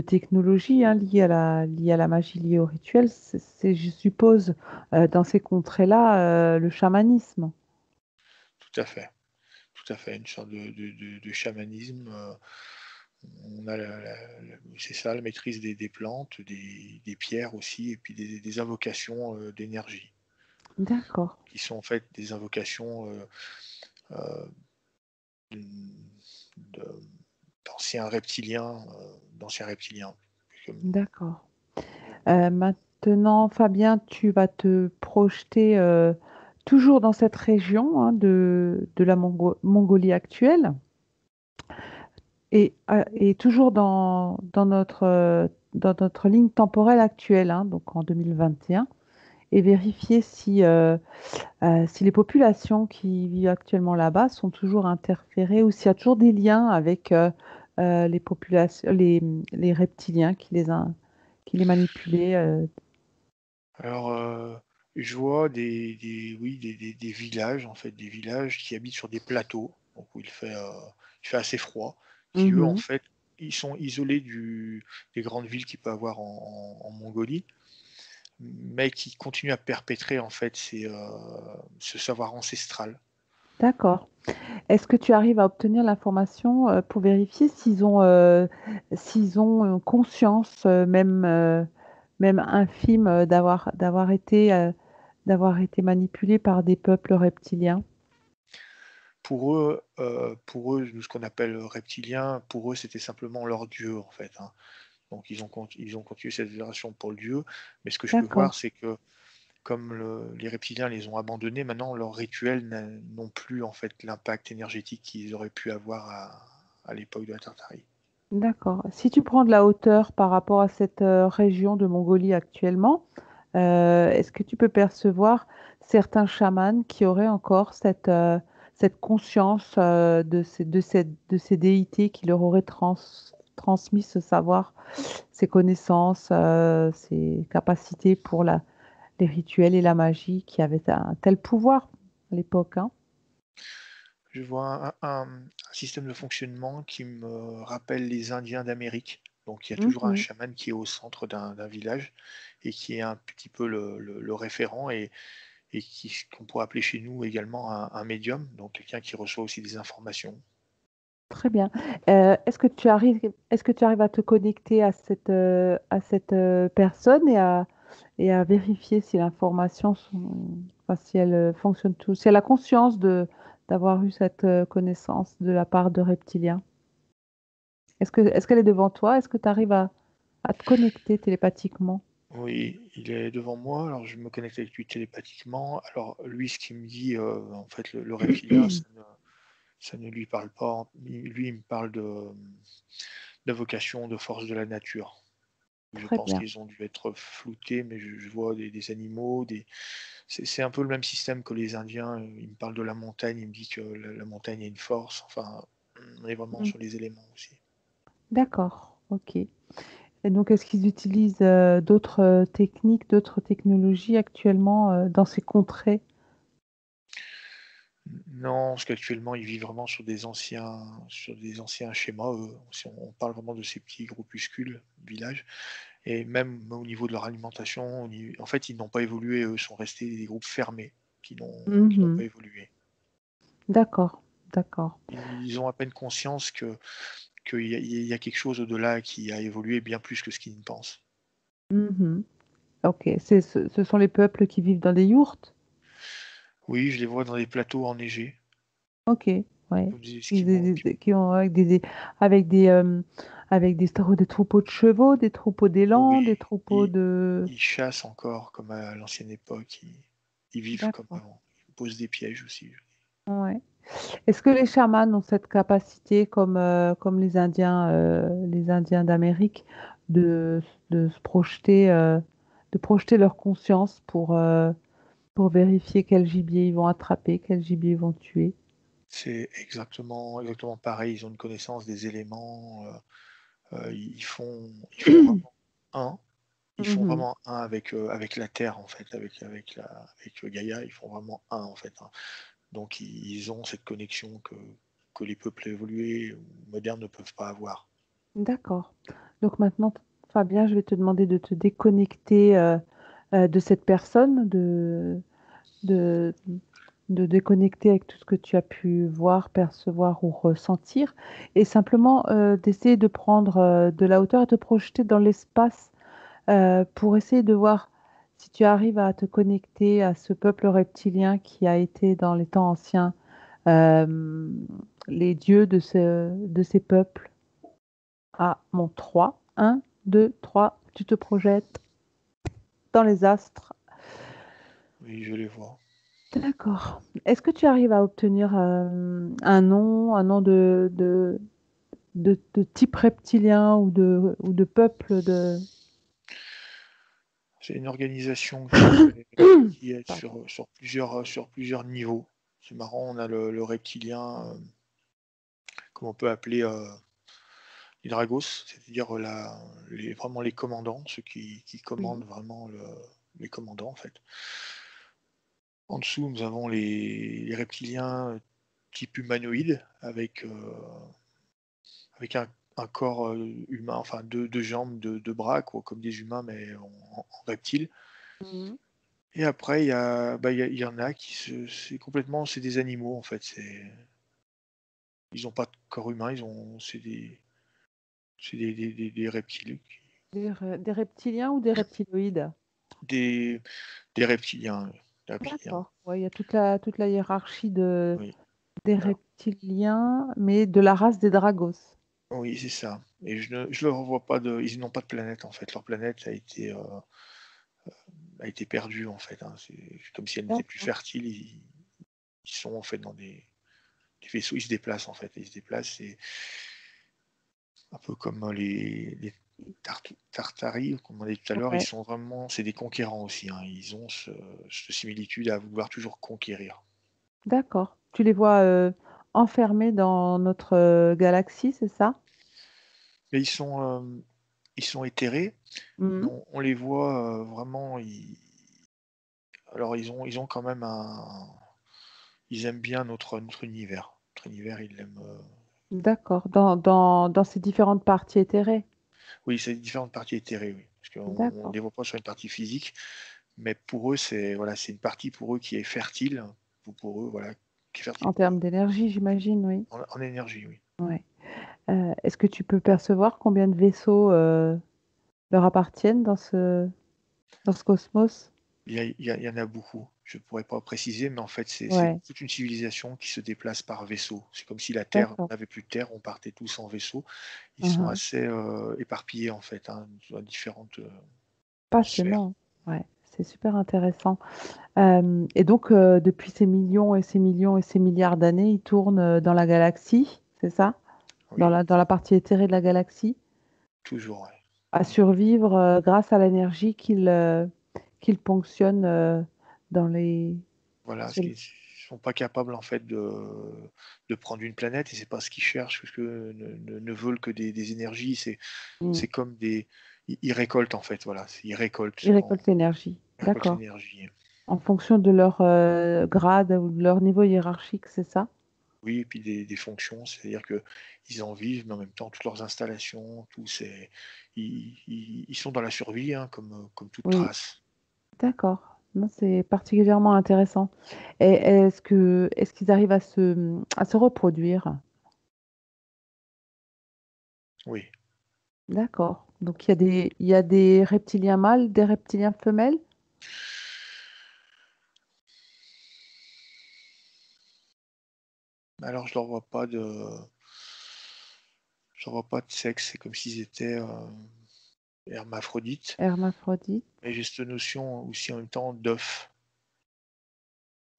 Speaker 1: technologie, hein, liées à la magie, liées au rituel, je suppose, dans ces contrées-là, le chamanisme.
Speaker 2: Tout à fait, tout à fait, une sorte de chamanisme. On a c'est ça, la maîtrise des plantes, des pierres aussi, et puis des invocations d'énergie,
Speaker 1: D'accord,
Speaker 2: qui sont en fait des invocations euh, de- d'anciens reptiliens. Comme-
Speaker 1: d'accord. Maintenant, Fabien, tu vas te projeter toujours dans cette région, hein, de la Mongolie actuelle et toujours dans notre ligne temporelle actuelle, hein, donc en 2021, et vérifier si les populations qui vivent actuellement là-bas sont toujours interférées ou s'il y a toujours des liens avec les populations, les reptiliens qui les manipulaient.
Speaker 2: Alors, je vois oui, des villages, en fait, des villages qui habitent sur des plateaux, donc où il fait assez froid, qui eux, en
Speaker 1: Mhm.
Speaker 2: fait, ils sont isolés des grandes villes qu'il peut avoir en Mongolie, mais qui continuent à perpétrer, en fait, ce savoir ancestral.
Speaker 1: D'accord. Est-ce que tu arrives à obtenir l'information pour vérifier s'ils ont conscience, même infime, d'avoir été manipulés par des peuples reptiliens?
Speaker 2: Pour eux, nous, ce qu'on appelle reptiliens, pour eux, c'était simplement leur dieu, en fait, hein. Donc ils ont continué cette vénération pour le dieu, mais ce que je peux
Speaker 1: D'accord,
Speaker 2: voir, c'est que comme les reptiliens les ont abandonnés, maintenant leurs rituels n'ont plus en fait l'impact énergétique qu'ils auraient pu avoir à l'époque de la Tartarie.
Speaker 1: d'accord. Si tu prends de la hauteur par rapport à cette région de Mongolie actuellement, est-ce que tu peux percevoir certains chamans qui auraient encore cette conscience de ces déités qui leur auraient transmis ce savoir, ces connaissances, ces capacités pour les rituels et la magie qui avaient un tel pouvoir à l'époque, hein?
Speaker 2: Je vois un système de fonctionnement qui me rappelle les Indiens d'Amérique. Donc il y a toujours un
Speaker 1: Mhm.
Speaker 2: chaman qui est au centre d'un village et qui est un petit peu le référent et qu'on pourrait appeler chez nous également un médium, donc quelqu'un qui reçoit aussi des informations.
Speaker 1: Très bien. Est-ce que tu arrives à te connecter à cette personne et à vérifier si enfin, si elle fonctionne tout, si elle a conscience d'avoir eu cette connaissance de la part de reptiliens? Est-ce qu'elle est devant toi? Est-ce que tu arrives à te connecter télépathiquement?
Speaker 2: Oui, il est devant moi, alors je me connecte avec lui télépathiquement. Alors lui, ce qu'il me dit, en fait, le reptilien, ça ne lui parle pas. Lui, il me parle d'invocation de force de la nature. Je
Speaker 1: Très
Speaker 2: pense
Speaker 1: bien.
Speaker 2: qu'ils ont dû être floutés, mais je vois des animaux, c'est un peu le même système que les Indiens. Il me parle de la montagne, il me dit que la montagne a une force. Enfin, on est vraiment
Speaker 1: Mm.
Speaker 2: sur les éléments aussi.
Speaker 1: D'accord. OK. Et donc, est-ce qu'ils utilisent d'autres techniques, d'autres technologies actuellement dans ces contrées?
Speaker 2: Non, parce qu'actuellement, ils vivent vraiment sur des anciens schémas, eux. Si on parle vraiment de ces petits groupuscules, villages, et même au niveau de leur alimentation, en fait, ils n'ont pas évolué, eux, sont restés des groupes fermés qui n'ont pas
Speaker 1: Mhm.
Speaker 2: évolué.
Speaker 1: D'accord. D'accord.
Speaker 2: Ils ont à peine conscience qu'il y a quelque chose au-delà qui a évolué bien plus que ce qu'ils ne pensent.
Speaker 1: Mhm. Ok, ce sont les peuples qui vivent dans des yourtes?
Speaker 2: Oui, je les vois dans des plateaux enneigés,
Speaker 1: Ok, ouais.
Speaker 2: comme des Esquimaux. Puis
Speaker 1: Qui ont avec des troupeaux de chevaux, des troupeaux d'élands, des
Speaker 2: oui,
Speaker 1: troupeaux de...
Speaker 2: ils chassent encore comme à l'ancienne époque, ils vivent comme
Speaker 1: D'accord,
Speaker 2: avant. Ils posent des pièges aussi.
Speaker 1: ouais. Est-ce que les chamans ont cette capacité, comme les Indiens d'Amérique, de, de se projeter, de projeter leur conscience pour vérifier quel gibier ils vont attraper, quel gibier ils vont tuer?
Speaker 2: C'est exactement pareil, ils ont une connaissance des éléments, ils font vraiment un. Ils font
Speaker 1: Mhm.
Speaker 2: vraiment un avec la terre, en fait, avec Gaïa, ils font vraiment un, en fait, hein. Donc ils ont cette connexion que les peuples évolués ou modernes ne peuvent pas avoir.
Speaker 1: D'accord. Donc maintenant, Fabien, je vais te demander de te déconnecter de cette personne, de, de déconnecter avec tout ce que tu as pu voir, percevoir ou ressentir, et simplement d'essayer de prendre de la hauteur et te projeter dans l'espace pour essayer de voir si tu arrives à te connecter à ce peuple reptilien qui a été dans les temps anciens euh, les dieux de ces peuples. À mon 3, 1, 2, 3, tu te projettes dans les astres.
Speaker 2: Oui, je les vois.
Speaker 1: D'accord. Est-ce que tu arrives à obtenir un nom de type reptilien ou de peuple de...
Speaker 2: C'est une organisation qui est
Speaker 1: Pardon.
Speaker 2: sur plusieurs niveaux. C'est marrant, on a le reptilien, comme on peut appeler les Dragos, c'est-à-dire vraiment les commandants, ceux qui
Speaker 1: Oui.
Speaker 2: commandent vraiment les commandants en fait. En dessous, nous avons les reptiliens type humanoïde avec un corps humain, enfin deux jambes, deux bras, quoi, comme des humains, mais en reptile.
Speaker 1: Mhm.
Speaker 2: Et après, il y en a c'est des animaux en fait. Ils n'ont pas de corps humain, c'est des reptiles,
Speaker 1: Des reptiliens ou des reptiloïdes?
Speaker 2: des, des reptiliens, des reptiliens.
Speaker 1: D'accord. Ouais, il y a toute la hiérarchie
Speaker 2: Oui.
Speaker 1: des
Speaker 2: Alors,
Speaker 1: reptiliens, mais de la race des Dragos.
Speaker 2: oui, c'est ça. Et je ne revois pas ils n'ont pas de planète en fait. Leur planète a été perdue en fait, hein. C'est comme si elle n'était plus
Speaker 1: D'accord.
Speaker 2: fertile. Ils sont en fait dans des vaisseaux, ils se déplacent en fait. Ils se déplacent, c'est un peu comme les Tartaris, comme on a dit tout à l'heure,
Speaker 1: Ouais.
Speaker 2: c'est des conquérants aussi, hein. Ils ont cette similitude à vouloir toujours conquérir.
Speaker 1: D'accord. Tu les vois enfermés dans notre galaxie, c'est ça?
Speaker 2: Mais ils sont éthérés, mais
Speaker 1: Mhm.
Speaker 2: on les voit vraiment. Alors ils ont quand même ils aiment bien notre univers. Notre univers, ils l'aiment.
Speaker 1: D'accord. Dans ces différentes parties éthérées.
Speaker 2: Oui, c'est différentes parties éthérées, oui. Parce qu'on ne
Speaker 1: D'accord.
Speaker 2: les voit pas sur une partie physique, mais pour eux, c'est une partie pour eux qui est fertile, pour eux, voilà, qui est fertile
Speaker 1: En
Speaker 2: pour eux.
Speaker 1: termes d'énergie, j'imagine, oui.
Speaker 2: En énergie, oui.
Speaker 1: Ouais. Est-ce que tu peux percevoir combien de vaisseaux leur appartiennent dans ce cosmos?
Speaker 2: Il y en a beaucoup. Je ne pourrais pas préciser, mais en fait, c'est
Speaker 1: Ouais.
Speaker 2: toute une civilisation qui se déplace par vaisseau. C'est comme si la Terre,
Speaker 1: D'accord.
Speaker 2: on n'avait plus de Terre, on partait tous en vaisseau. Ils sont
Speaker 1: Mhm.
Speaker 2: assez éparpillés, en fait, hein, dans différentes sphères.
Speaker 1: Passionnant. Ouais. C'est super intéressant. Et donc, depuis ces millions et ces millions et ces milliards d'années, ils tournent dans la galaxie, c'est ça?
Speaker 2: Oui,
Speaker 1: Dans la partie éthérée de la galaxie,
Speaker 2: toujours, ouais.
Speaker 1: à survivre grâce à l'énergie qu'ils ponctionnent dans les...
Speaker 2: Voilà, parce
Speaker 1: sur-
Speaker 2: qu'ils sont pas capables, en fait, de prendre une planète, et c'est pas ce qu'ils cherchent, parce que ne veulent que des énergies.
Speaker 1: Mm.
Speaker 2: C'est comme ils récoltent, en fait, voilà. Ils récoltent
Speaker 1: Ils récoltent l'énergie.
Speaker 2: ils récoltent
Speaker 1: D'accord.
Speaker 2: l'énergie.
Speaker 1: En fonction de leur grade ou de leur niveau hiérarchique, c'est ça?
Speaker 2: Oui, et puis des fonctions, c'est-à-dire qu'ils en vivent, mais en même temps, toutes leurs installations, ils sont dans la survie, hein, comme toute
Speaker 1: Oui,
Speaker 2: trace.
Speaker 1: d'accord. Non, c'est particulièrement intéressant. Et est-ce qu'ils arrivent à se reproduire?
Speaker 2: Oui.
Speaker 1: D'accord. Donc il y a des reptiliens mâles, des reptiliens femelles?
Speaker 2: Alors, je leur vois pas de sexe, c'est comme s'ils étaient hermaphrodites,
Speaker 1: Hermaphrodites.
Speaker 2: mais j'ai cette notion aussi en même temps d'œuf.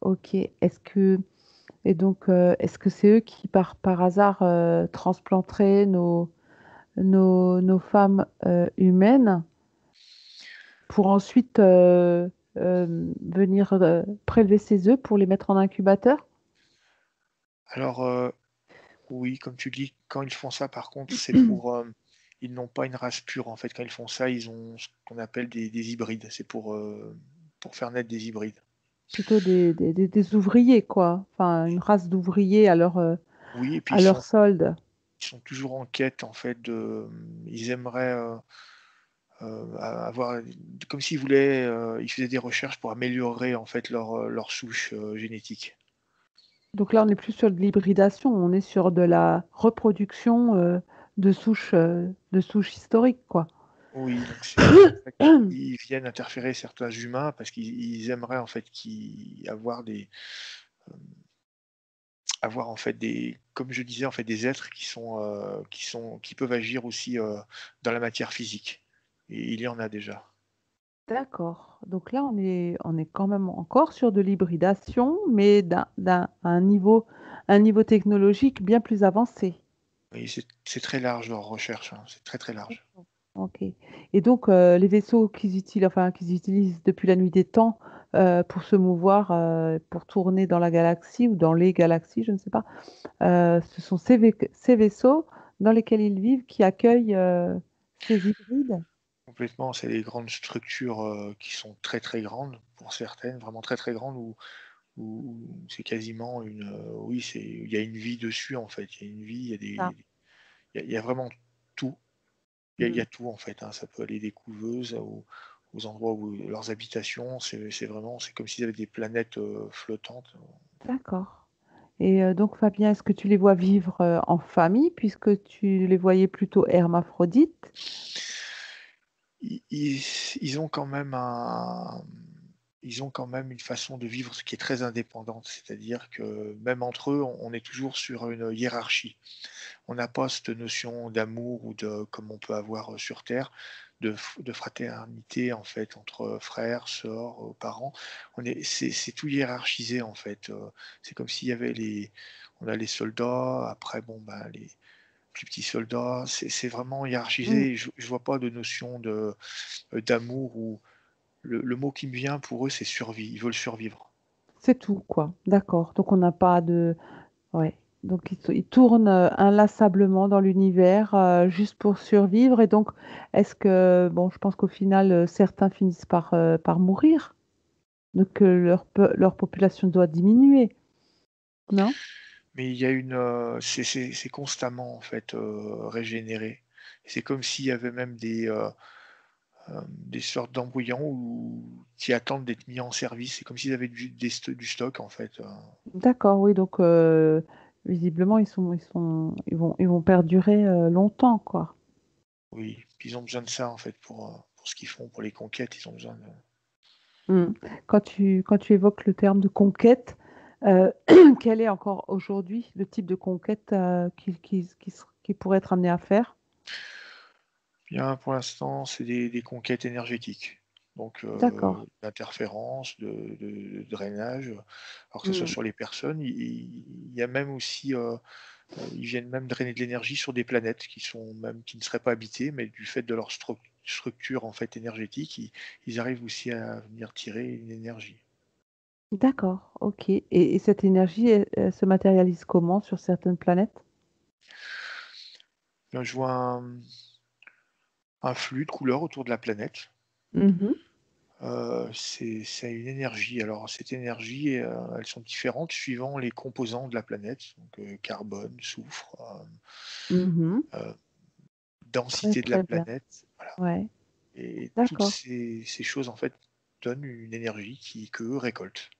Speaker 1: Ok. Et donc, est-ce que c'est eux qui, par hasard, transplanteraient nos femmes humaines pour ensuite venir prélever ces œufs pour les mettre en incubateur?
Speaker 2: Alors, oui, comme tu dis, quand ils font ça, par contre, c'est pour, ils n'ont pas une race pure, en fait. Quand ils font ça, ils ont ce qu'on appelle des hybrides. C'est pour faire naître des hybrides.
Speaker 1: Plutôt des ouvriers, quoi. Enfin, une race d'ouvriers
Speaker 2: Oui, et puis
Speaker 1: à leur solde.
Speaker 2: ils sont toujours en quête, en fait, ils aimeraient, avoir comme s'ils voulaient, ils faisaient des recherches pour améliorer, en fait, leur souche, génétique.
Speaker 1: Donc là, on n'est plus sur de l'hybridation, on est sur de la reproduction de souches historiques, quoi.
Speaker 2: Oui, donc c'est pour ça qu'ils viennent interférer certains humains parce qu'ils aimeraient, en fait, avoir avoir, en fait, comme je disais, en fait, des êtres qui peuvent agir aussi, dans la matière physique, et il y en a déjà.
Speaker 1: D'accord. Donc là, on est quand même encore sur de l'hybridation, mais un niveau technologique bien plus avancé.
Speaker 2: Oui, c'est très large leur recherche, hein, c'est très, très large.
Speaker 1: D'accord. Ok. Et donc, les vaisseaux qu'ils utilisent depuis la nuit des temps pour se mouvoir, pour tourner dans la galaxie ou dans les galaxies, je ne sais pas, ce sont ces vaisseaux dans lesquels ils vivent qui accueillent ces hybrides.
Speaker 2: Complètement, c'est des grandes structures, qui sont très, très grandes pour certaines, vraiment très, très grandes où c'est quasiment oui, il y a une vie dessus, en fait. Il y a une vie, il y a
Speaker 1: Ça.
Speaker 2: il y a vraiment tout. Il y
Speaker 1: Mm.
Speaker 2: a tout, en fait, hein. Ça peut aller des couveuses aux endroits où leurs habitations, c'est comme s'ils avaient des planètes, flottantes.
Speaker 1: D'accord. Et donc, Fabien, est-ce que tu les vois vivre en famille, puisque tu les voyais plutôt hermaphrodites?
Speaker 2: Ils ils ils ont quand même ils ont quand même une façon de vivre qui est très indépendante. C'est-à-dire que même entre eux, on est toujours sur une hiérarchie. On n'a pas cette notion d'amour ou comme on peut avoir, sur terre, de fraternité, en fait, entre frères, sœurs, parents. C'est tout hiérarchisé, en fait, c'est comme s'il y avait on a les soldats, après bon, ben, les plus petits soldats, c'est vraiment
Speaker 1: Mm.
Speaker 2: hiérarchisé, et je vois pas de notion d'amour, ou le mot qui me vient pour eux, c'est survie, ils veulent survivre.
Speaker 1: C'est tout, quoi. D'accord. Donc, on n'a pas de... Ouais. Donc, ils tournent inlassablement dans l'univers juste pour survivre. Et donc, est-ce que... Bon, je pense qu'au final, certains finissent par mourir. Donc, leur population doit diminuer, non?
Speaker 2: Mais il y a c'est constamment, en fait, régénéré. C'est comme s'il y avait même des sortes d'embryons qui attendent d'être mis en service. C'est comme s'ils avaient du stock, en fait.
Speaker 1: D'accord, oui. Donc, visiblement, ils vont perdurer longtemps, quoi.
Speaker 2: Oui, puis ils ont besoin de ça, en fait, pour ce qu'ils font, pour les conquêtes, ils ont besoin de.
Speaker 1: Mm. Quand tu évoques le terme de conquête, euh, quel est encore aujourd'hui le type de conquête qu'ils pourraient être amenés à faire?
Speaker 2: Bien, pour l'instant, c'est des conquêtes énergétiques. Donc,
Speaker 1: D'accord.
Speaker 2: d'interférences, de drainage, alors que ce soit
Speaker 1: Mm.
Speaker 2: sur les personnes, il y a même aussi, ils viennent même drainer de l'énergie sur des planètes qui ne seraient pas habitées, mais du fait de leur structure, en fait, énergétique, ils arrivent aussi à venir tirer une énergie.
Speaker 1: D'accord, ok. Et cette énergie, elle se matérialise comment sur certaines planètes?
Speaker 2: Là, je vois un flux de couleurs autour de la planète.
Speaker 1: Mhm.
Speaker 2: C'est une énergie. Alors cette énergie, elles sont différentes suivant les composants de la planète, donc carbone, soufre,
Speaker 1: Mhm.
Speaker 2: heu,
Speaker 1: Très,
Speaker 2: densité de la
Speaker 1: très bien.
Speaker 2: planète, voilà,
Speaker 1: Ouais,
Speaker 2: et toutes
Speaker 1: d'accord.
Speaker 2: ces choses, en fait, donnent une énergie qu'eux récoltent.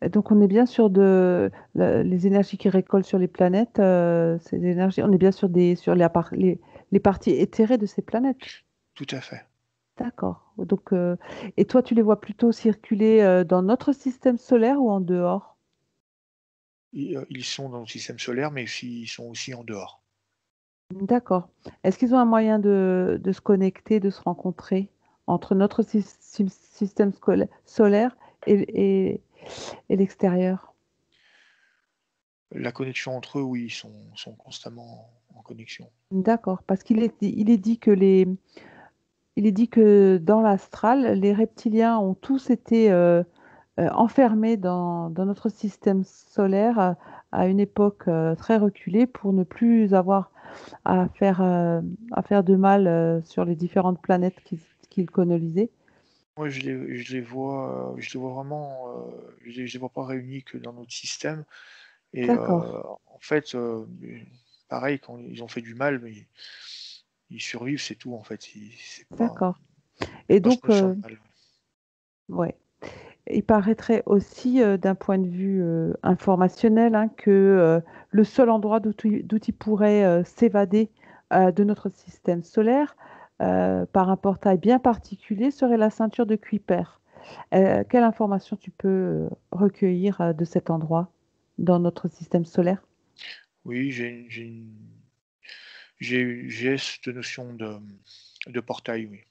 Speaker 1: Et donc, on est bien sur les énergies qui récoltent sur les planètes, ces énergies, on est bien sur les parties éthérées de ces planètes.
Speaker 2: Tout à fait.
Speaker 1: D'accord. Donc, et toi, tu les vois plutôt circuler dans notre système solaire ou en dehors?
Speaker 2: Ils sont dans le système solaire, mais aussi ils sont aussi en dehors.
Speaker 1: D'accord. Est-ce qu'ils ont un moyen de se connecter, de se rencontrer entre notre système solaire et l'extérieur?
Speaker 2: La connexion entre eux, oui, sont constamment en connexion.
Speaker 1: D'accord, parce il est dit que dans l'astral, les reptiliens ont tous été enfermés dans notre système solaire à une époque très reculée pour ne plus avoir à faire, à faire de mal sur les différentes planètes qu'ils colonisaient.
Speaker 2: Moi, je les vois vraiment, je les vois pas réunis que dans notre système et
Speaker 1: D'accord,
Speaker 2: en fait, pareil quand ils ont fait du mal, mais ils survivent, c'est tout en fait.
Speaker 1: d'accord.
Speaker 2: Il y a
Speaker 1: Et
Speaker 2: pas
Speaker 1: donc,
Speaker 2: cette notion de mal.
Speaker 1: ouais. Il paraîtrait aussi, d'un point de vue informationnel, hein, que le seul endroit d'où il pourrait s'évader de notre système solaire par un portail bien particulier serait la ceinture de Kuiper. Quelle information tu peux recueillir de cet endroit dans notre système solaire?
Speaker 2: Oui, j'ai cette notion de portail, oui.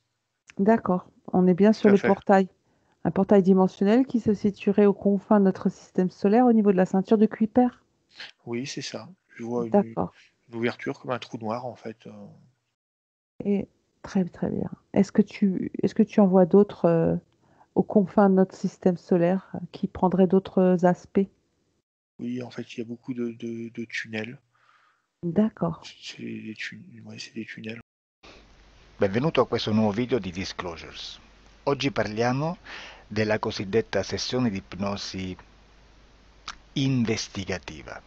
Speaker 1: D'accord, on est bien
Speaker 2: Tout
Speaker 1: sur
Speaker 2: à
Speaker 1: le
Speaker 2: fait.
Speaker 1: portail. Un portail dimensionnel qui se situerait aux confins de notre système solaire au niveau de la ceinture de Kuiper.
Speaker 2: Oui, c'est ça. Je vois
Speaker 1: D'accord.
Speaker 2: une ouverture comme un trou noir en fait.
Speaker 1: Et très, très bien. Est-ce que tu en vois d'autres aux confins de notre système solaire qui prendraient d'autres aspects?
Speaker 2: Oui, en fait, il y a beaucoup de tunnels.
Speaker 1: D'accord.
Speaker 2: Ouais, c'est des tunnels.
Speaker 3: Benvenuto a questo nuovo video di Disclosures. Oggi parliamo della cosiddetta sessione di ipnosi investigativa.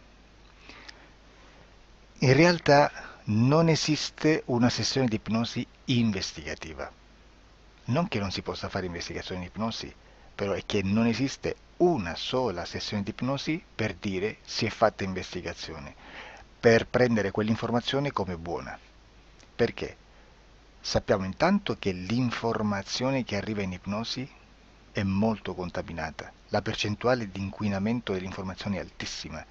Speaker 3: In realtà non esiste una sessione di ipnosi investigativa. Non che non si possa fare investigazione di ipnosi, però è che non esiste una sola sessione di ipnosi per dire si è fatta investigazione, per prendere quell'informazione come buona. Perché? Sappiamo intanto che l'informazione che arriva in ipnosi è molto contaminata. La percentuale di inquinamento dell'informazione è altissima.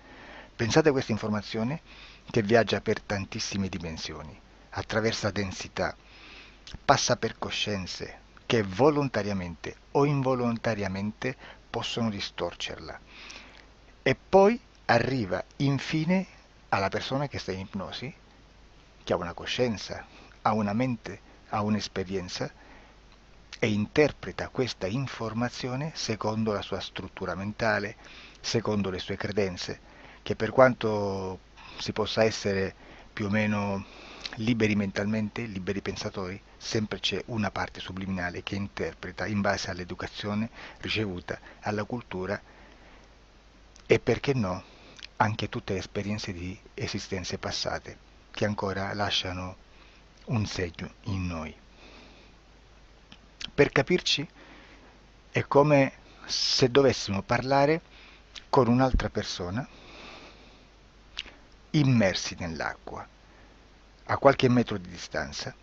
Speaker 3: Pensate a questa informazione che viaggia per tantissime dimensioni, attraversa densità, passa per coscienze che volontariamente o involontariamente possono distorcerla. E poi arriva infine alla persona che sta in ipnosi, che ha una coscienza, ha una mente, ha un'esperienza e interpreta questa informazione secondo la sua struttura mentale, secondo le sue credenze, che per quanto si possa essere più o meno liberi mentalmente, liberi pensatori, sempre c'è una parte subliminale che interpreta in base all'educazione ricevuta, alla cultura e perché no, anche tutte le esperienze di esistenze passate che ancora lasciano un segno in noi. Per capirci, è come se dovessimo parlare con un'altra persona immersi nell'acqua, a qualche metro di distanza,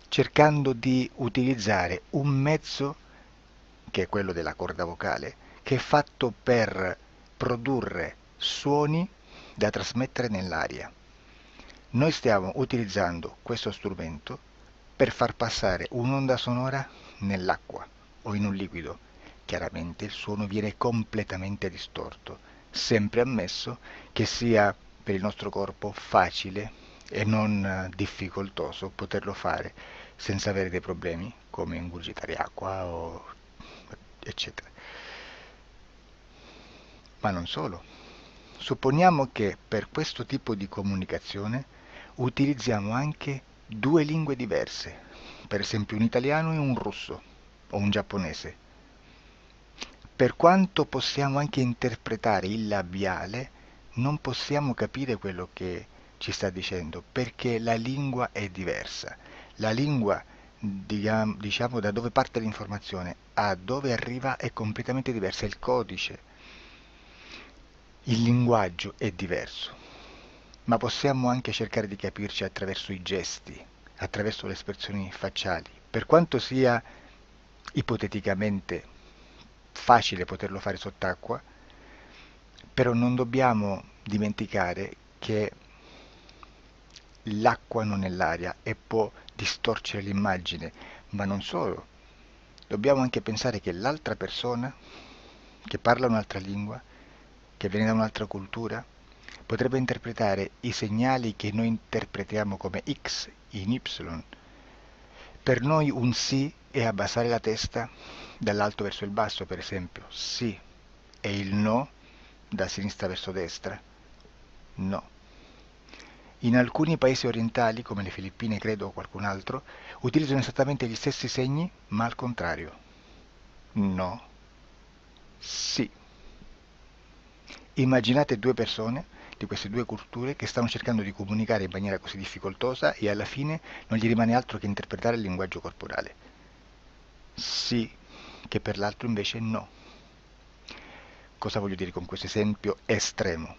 Speaker 3: cercando di utilizzare un mezzo, che è quello della corda vocale, che è fatto per produrre suoni da trasmettere nell'aria. Noi stiamo utilizzando questo strumento per far passare un'onda sonora nell'acqua o in un liquido. Chiaramente il suono viene completamente distorto, sempre ammesso che sia per il nostro corpo facile e non difficoltoso poterlo fare senza avere dei problemi come ingurgitare acqua o eccetera. Ma non solo. Supponiamo che per questo tipo di comunicazione utilizziamo anche due lingue diverse, per esempio un italiano e un russo o un giapponese. Per quanto possiamo anche interpretare il labiale, non possiamo capire quello che ci sta dicendo perché la lingua è diversa. La lingua, diciamo, da dove parte l'informazione a dove arriva è completamente diversa, il codice, il linguaggio è diverso, ma possiamo anche cercare di capirci attraverso i gesti, attraverso le espressioni facciali. Per quanto sia ipoteticamente facile poterlo fare sott'acqua, però non dobbiamo dimenticare che l'acqua non è l'aria e può distorcere l'immagine, ma non solo. Dobbiamo anche pensare che l'altra persona, che parla un'altra lingua, che viene da un'altra cultura, potrebbe interpretare i segnali che noi interpretiamo come X in Y. Per noi un sì è abbassare la testa dall'alto verso il basso, per esempio, sì, e il no da sinistra verso destra, no. In alcuni paesi orientali, come le Filippine credo o qualcun altro, utilizzano esattamente gli stessi segni, ma al contrario. No, sì. Immaginate due persone di queste due culture che stanno cercando di comunicare in maniera così difficoltosa e alla fine non gli rimane altro che interpretare il linguaggio corporale. Sì, che per l'altro invece no. Cosa voglio dire con questo esempio estremo?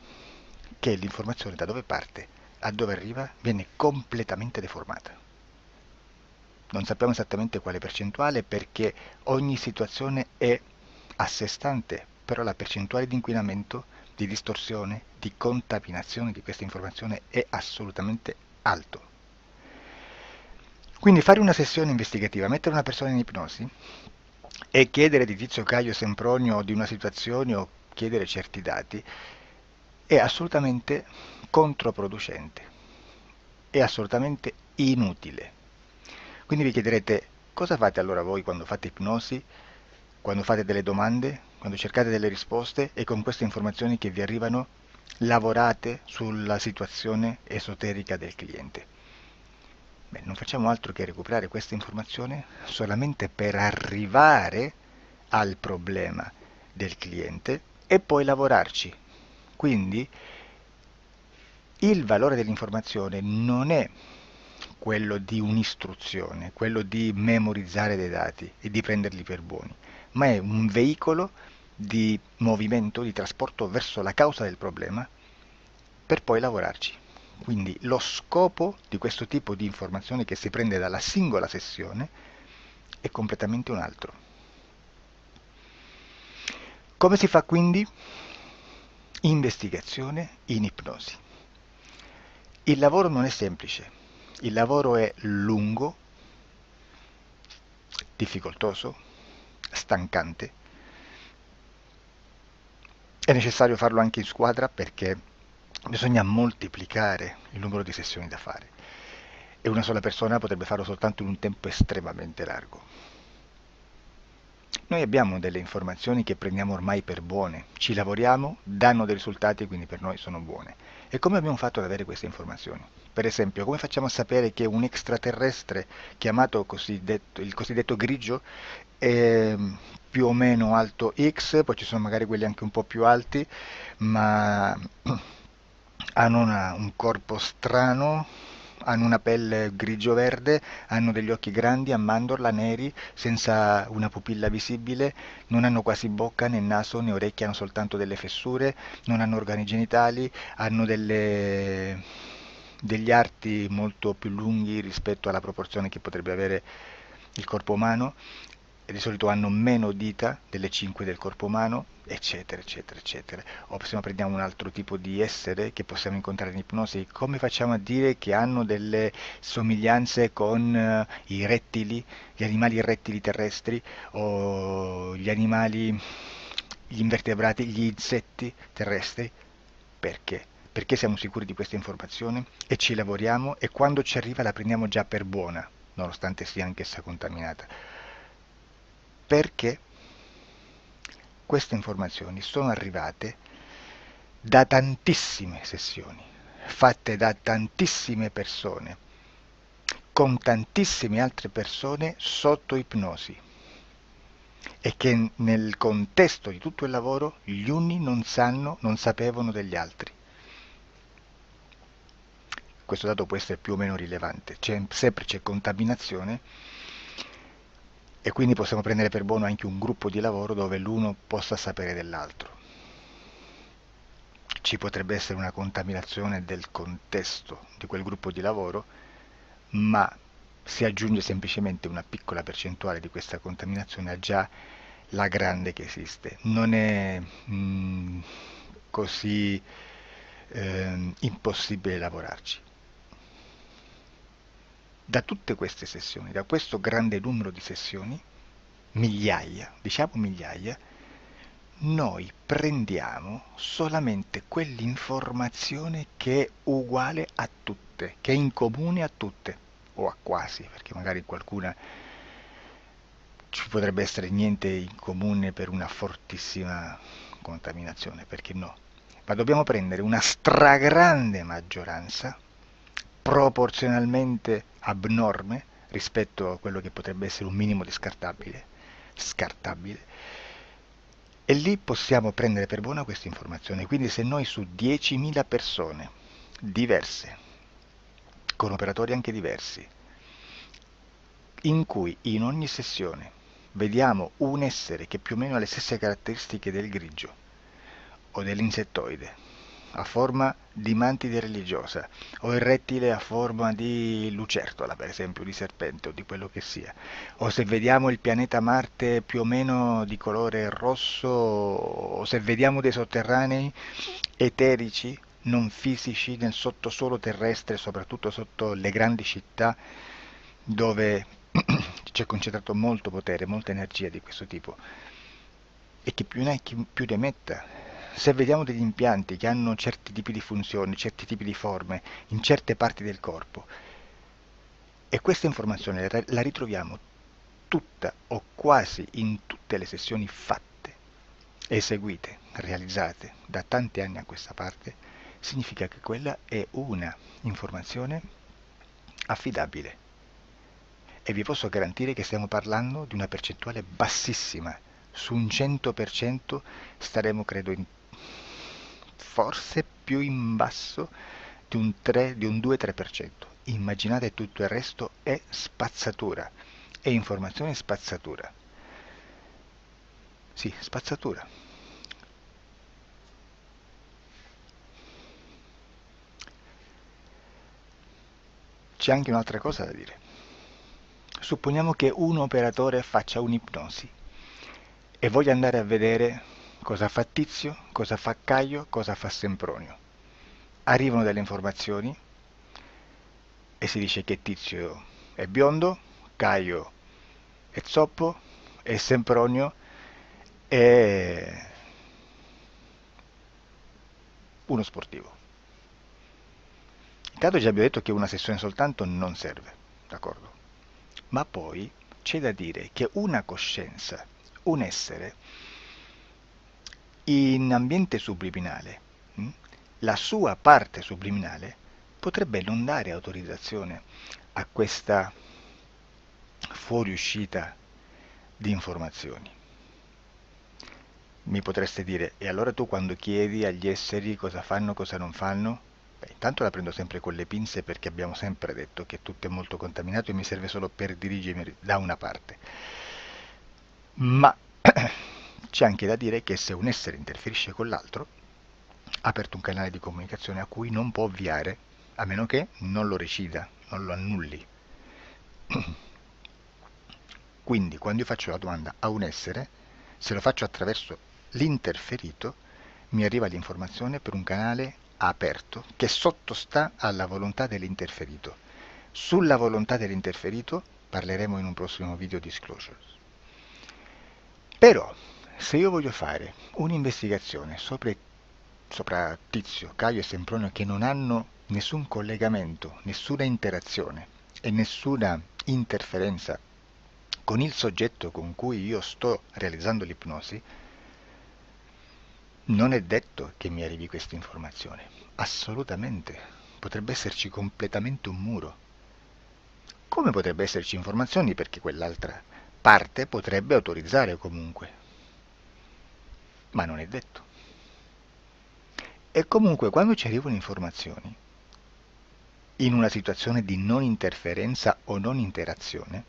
Speaker 3: Che l'informazione da dove parte a dove arriva viene completamente deformata. Non sappiamo esattamente quale percentuale perché ogni situazione è a sé stante, però la percentuale di inquinamento, di distorsione, di contaminazione di questa informazione è assolutamente alto. Quindi fare una sessione investigativa, mettere una persona in ipnosi e chiedere di Tizio Caio Sempronio di una situazione o chiedere certi dati è assolutamente controproducente, è assolutamente inutile. Quindi vi chiederete cosa fate allora voi quando fate ipnosi, quando fate delle domande, quando cercate delle risposte e con queste informazioni che vi arrivano lavorate sulla situazione esoterica del cliente. Beh, non facciamo altro che recuperare questa informazione solamente per arrivare al problema del cliente e poi lavorarci. Quindi il valore dell'informazione non è quello di un'istruzione, quello di memorizzare dei dati e di prenderli per buoni, ma è un veicolo di movimento, di trasporto verso la causa del problema per poi lavorarci. Quindi lo scopo di questo tipo di informazione che si prende dalla singola sessione è completamente un altro. Come si fa quindi? Investigazione in ipnosi. Il lavoro non è semplice, il lavoro è lungo, difficoltoso, stancante. È necessario farlo anche in squadra perché bisogna moltiplicare il numero di sessioni da fare e una sola persona potrebbe farlo soltanto in un tempo estremamente largo. Noi abbiamo delle informazioni che prendiamo ormai per buone, ci lavoriamo, danno dei risultati e quindi per noi sono buone. E come abbiamo fatto ad avere queste informazioni? Per esempio, come facciamo a sapere che un extraterrestre chiamato il cosiddetto grigio è più o meno alto X, poi ci sono magari quelli anche un po' più alti, ma hanno un corpo strano, hanno una pelle grigio-verde, hanno degli occhi grandi a mandorla neri, senza una pupilla visibile, non hanno quasi bocca né naso né orecchie, hanno soltanto delle fessure, non hanno organi genitali, hanno degli arti molto più lunghi rispetto alla proporzione che potrebbe avere il corpo umano e di solito hanno meno dita delle 5 del corpo umano, eccetera, eccetera, eccetera. O se prendiamo un altro tipo di essere che possiamo incontrare in ipnosi, come facciamo a dire che hanno delle somiglianze con i rettili, gli animali rettili terrestri o gli animali, gli invertebrati, gli insetti terrestri? Perché? Perché siamo sicuri di questa informazione e ci lavoriamo e quando ci arriva la prendiamo già per buona, nonostante sia anch'essa contaminata. Perché queste informazioni sono arrivate da tantissime sessioni, fatte da tantissime persone, con tantissime altre persone sotto ipnosi e che nel contesto di tutto il lavoro gli uni non sapevano degli altri. Questo dato può essere più o meno rilevante, sempre c'è contaminazione e quindi possiamo prendere per buono anche un gruppo di lavoro dove l'uno possa sapere dell'altro. Ci potrebbe essere una contaminazione del contesto di quel gruppo di lavoro, ma si aggiunge semplicemente una piccola percentuale di questa contaminazione a già la grande che esiste. Non è così impossibile lavorarci. Da tutte queste sessioni, da questo grande numero di sessioni, migliaia, diciamo migliaia, noi prendiamo solamente quell'informazione che è uguale a tutte, che è in comune a tutte, o a quasi, perché magari qualcuna ci potrebbe essere niente in comune per una fortissima contaminazione, perché no? Ma dobbiamo prendere una stragrande maggioranza, proporzionalmente abnorme rispetto a quello che potrebbe essere un minimo di scartabile, e lì possiamo prendere per buona questa informazione. Quindi se noi su 10.000 persone diverse, con operatori anche diversi, in cui in ogni sessione vediamo un essere che più o meno ha le stesse caratteristiche del grigio o dell'insettoide, a forma di mantide religiosa, o il rettile a forma di lucertola, per esempio, di serpente o di quello che sia, o se vediamo il pianeta Marte più o meno di colore rosso, o se vediamo dei sotterranei eterici, non fisici, nel sottosuolo terrestre, soprattutto sotto le grandi città, dove c'è concentrato molto potere, molta energia di questo tipo, e chi più ne ha chi più ne metta. Se vediamo degli impianti che hanno certi tipi di funzioni, certi tipi di forme in certe parti del corpo, e questa informazione la ritroviamo tutta o quasi in tutte le sessioni fatte, eseguite, realizzate da tanti anni a questa parte, significa che quella è una informazione affidabile. E vi posso garantire che stiamo parlando di una percentuale bassissima. Su un 100% staremo, credo, forse più in basso di un 3, di un 2-3%. Immaginate, tutto il resto è spazzatura, è informazione spazzatura. Sì, spazzatura. C'è anche un'altra cosa da dire. Supponiamo che un operatore faccia un'ipnosi e voglia andare a vedere cosa fa Tizio, cosa fa Caio, cosa fa Sempronio. Arrivano delle informazioni e si dice che Tizio è biondo, Caio è zoppo e Sempronio è uno sportivo. Intanto già abbiamo detto che una sessione soltanto non serve, d'accordo? Ma poi c'è da dire che una coscienza, un essere, in ambiente subliminale, la sua parte subliminale potrebbe non dare autorizzazione a questa fuoriuscita di informazioni. Mi potreste dire, e allora tu quando chiedi agli esseri cosa fanno, cosa non fanno? Beh, intanto la prendo sempre con le pinze, perché abbiamo sempre detto che tutto è molto contaminato e mi serve solo per dirigermi da una parte. Ma c'è anche da dire che se un essere interferisce con l'altro, ha aperto un canale di comunicazione a cui non può ovviare, a meno che non lo recida, non lo annulli. Quindi quando io faccio la domanda a un essere, se lo faccio attraverso l'interferito, mi arriva l'informazione per un canale aperto che sottostà alla volontà dell'interferito. Sulla volontà dell'interferito parleremo in un prossimo video disclosures. Però, se io voglio fare un'investigazione sopra Tizio, Caio e Sempronio, che non hanno nessun collegamento, nessuna interazione e nessuna interferenza con il soggetto con cui io sto realizzando l'ipnosi, non è detto che mi arrivi questa informazione. Assolutamente. Potrebbe esserci completamente un muro. Come potrebbe esserci informazioni, perché quell'altra parte potrebbe autorizzare comunque. Ma non è detto. E comunque quando ci arrivano informazioni, in una situazione di non interferenza o non interazione,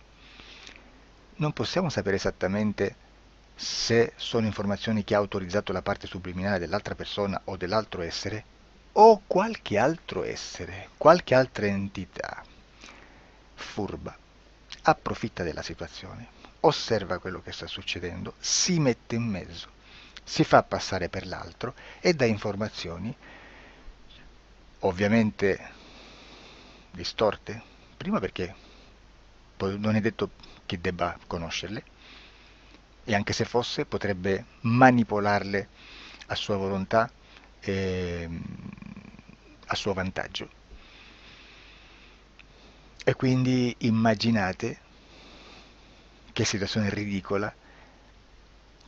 Speaker 3: non possiamo sapere esattamente se sono informazioni che ha autorizzato la parte subliminale dell'altra persona o dell'altro essere, o qualche altro essere, qualche altra entità furba approfitta della situazione, osserva quello che sta succedendo, si mette in mezzo, si fa passare per l'altro e dà informazioni ovviamente distorte, prima perché non è detto che debba conoscerle, e anche se fosse potrebbe manipolarle a sua volontà e a suo vantaggio. E quindi immaginate che situazione ridicola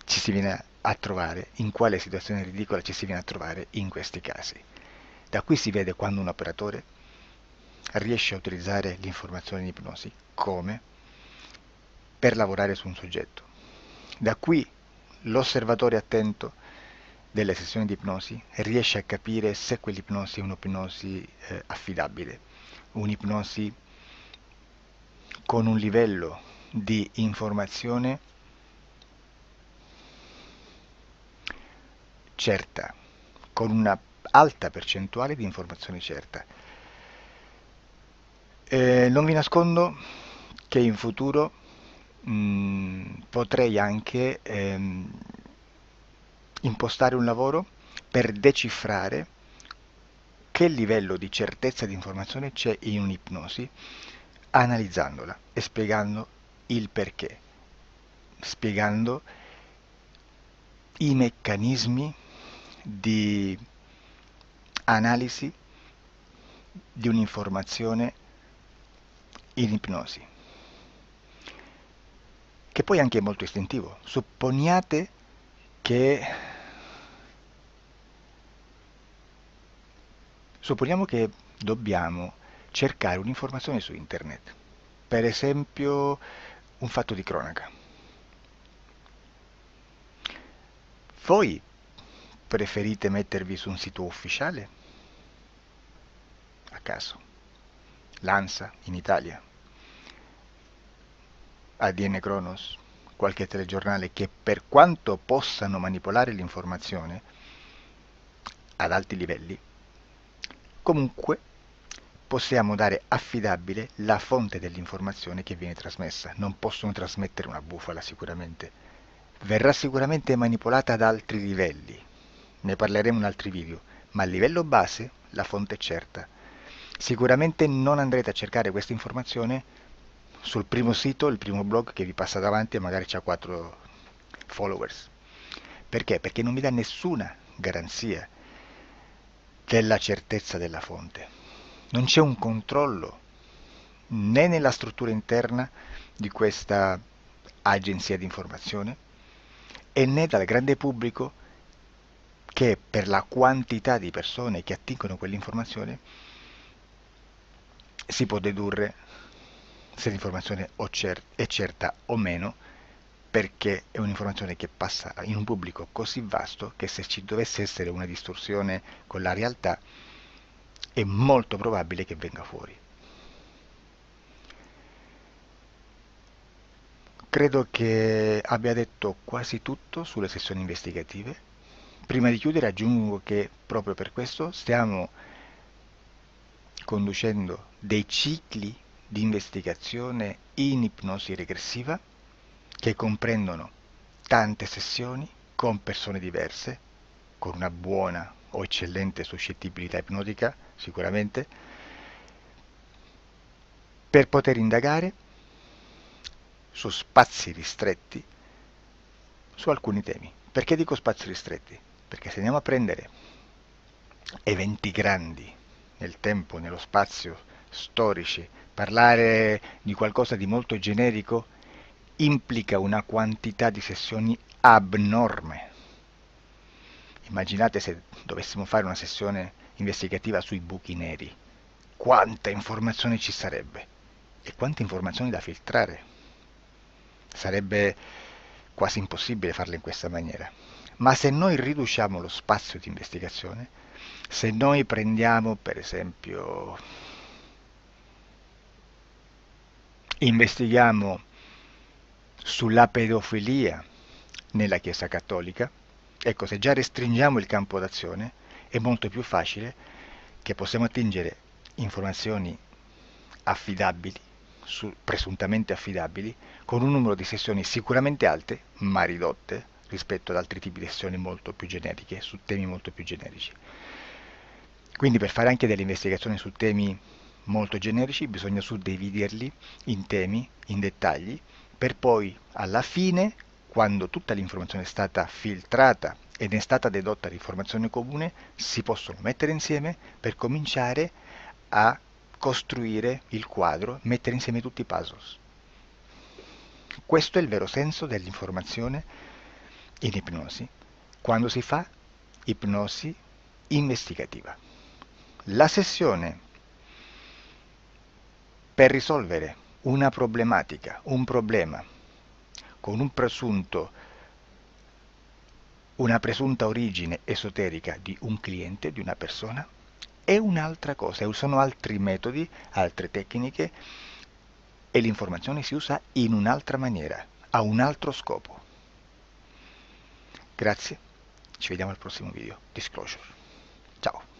Speaker 3: ci si viene a trovare, in quale situazione ridicola ci si viene a trovare in questi casi. Da qui si vede quando un operatore riesce a utilizzare l'informazione in ipnosi come per lavorare su un soggetto. Da qui l'osservatore attento delle sessioni di ipnosi riesce a capire se quell'ipnosi è un'ipnosi affidabile, un'ipnosi con un livello di informazione certa, con una alta percentuale di informazione certa. Non vi nascondo che in futuro potrei anche impostare un lavoro per decifrare che livello di certezza di informazione c'è in un'ipnosi, analizzandola e spiegando il perché, spiegando i meccanismi di analisi di un'informazione in ipnosi, che poi anche è molto istintivo. Supponiamo che dobbiamo cercare un'informazione su internet, per esempio un fatto di cronaca. Voi preferite mettervi su un sito ufficiale? A caso. L'ANSA in Italia, ADN Kronos, qualche telegiornale che per quanto possano manipolare l'informazione ad alti livelli, comunque possiamo dare affidabile la fonte dell'informazione che viene trasmessa. Non possono trasmettere una bufala sicuramente. Verrà sicuramente manipolata ad altri livelli. Ne parleremo in altri video, ma a livello base la fonte è certa. Sicuramente non andrete a cercare questa informazione sul primo sito, il primo blog che vi passa davanti e magari c'ha 4 followers. Perché? Perché non vi dà nessuna garanzia della certezza della fonte. Non c'è un controllo né nella struttura interna di questa agenzia di informazione e né dal grande pubblico, che per la quantità di persone che attingono quell'informazione si può dedurre se l'informazione è certa o meno, perché è un'informazione che passa in un pubblico così vasto che se ci dovesse essere una distorsione con la realtà è molto probabile che venga fuori. Credo che abbia detto quasi tutto sulle sessioni investigative. Prima di chiudere aggiungo che proprio per questo stiamo conducendo dei cicli di investigazione in ipnosi regressiva che comprendono tante sessioni con persone diverse, con una buona o eccellente suscettibilità ipnotica sicuramente, per poter indagare su spazi ristretti su alcuni temi. Perché dico spazi ristretti? Perché se andiamo a prendere eventi grandi nel tempo, nello spazio, storici, parlare di qualcosa di molto generico implica una quantità di sessioni abnorme. Immaginate se dovessimo fare una sessione investigativa sui buchi neri, quanta informazione ci sarebbe e quante informazioni da filtrare. Sarebbe quasi impossibile farlo in questa maniera. Ma se noi riduciamo lo spazio di investigazione, se noi prendiamo per esempio, investighiamo sulla pedofilia nella Chiesa Cattolica, ecco, se già restringiamo il campo d'azione è molto più facile che possiamo attingere informazioni affidabili, presuntamente affidabili, con un numero di sessioni sicuramente alte, ma ridotte rispetto ad altri tipi di sessioni molto più generiche, su temi molto più generici. Quindi per fare anche delle investigazioni su temi molto generici bisogna suddividerli in temi, in dettagli, per poi alla fine, quando tutta l'informazione è stata filtrata ed è stata dedotta l'informazione comune, si possono mettere insieme per cominciare a costruire il quadro, mettere insieme tutti i puzzle. Questo è il vero senso dell'informazione in ipnosi, quando si fa ipnosi investigativa. La sessione per risolvere una problematica, un problema, con una presunta origine esoterica di un cliente, di una persona, è un'altra cosa, sono altri metodi, altre tecniche e l'informazione si usa in un'altra maniera, ha un altro scopo. Grazie, ci vediamo al prossimo video. Disclosure. Ciao.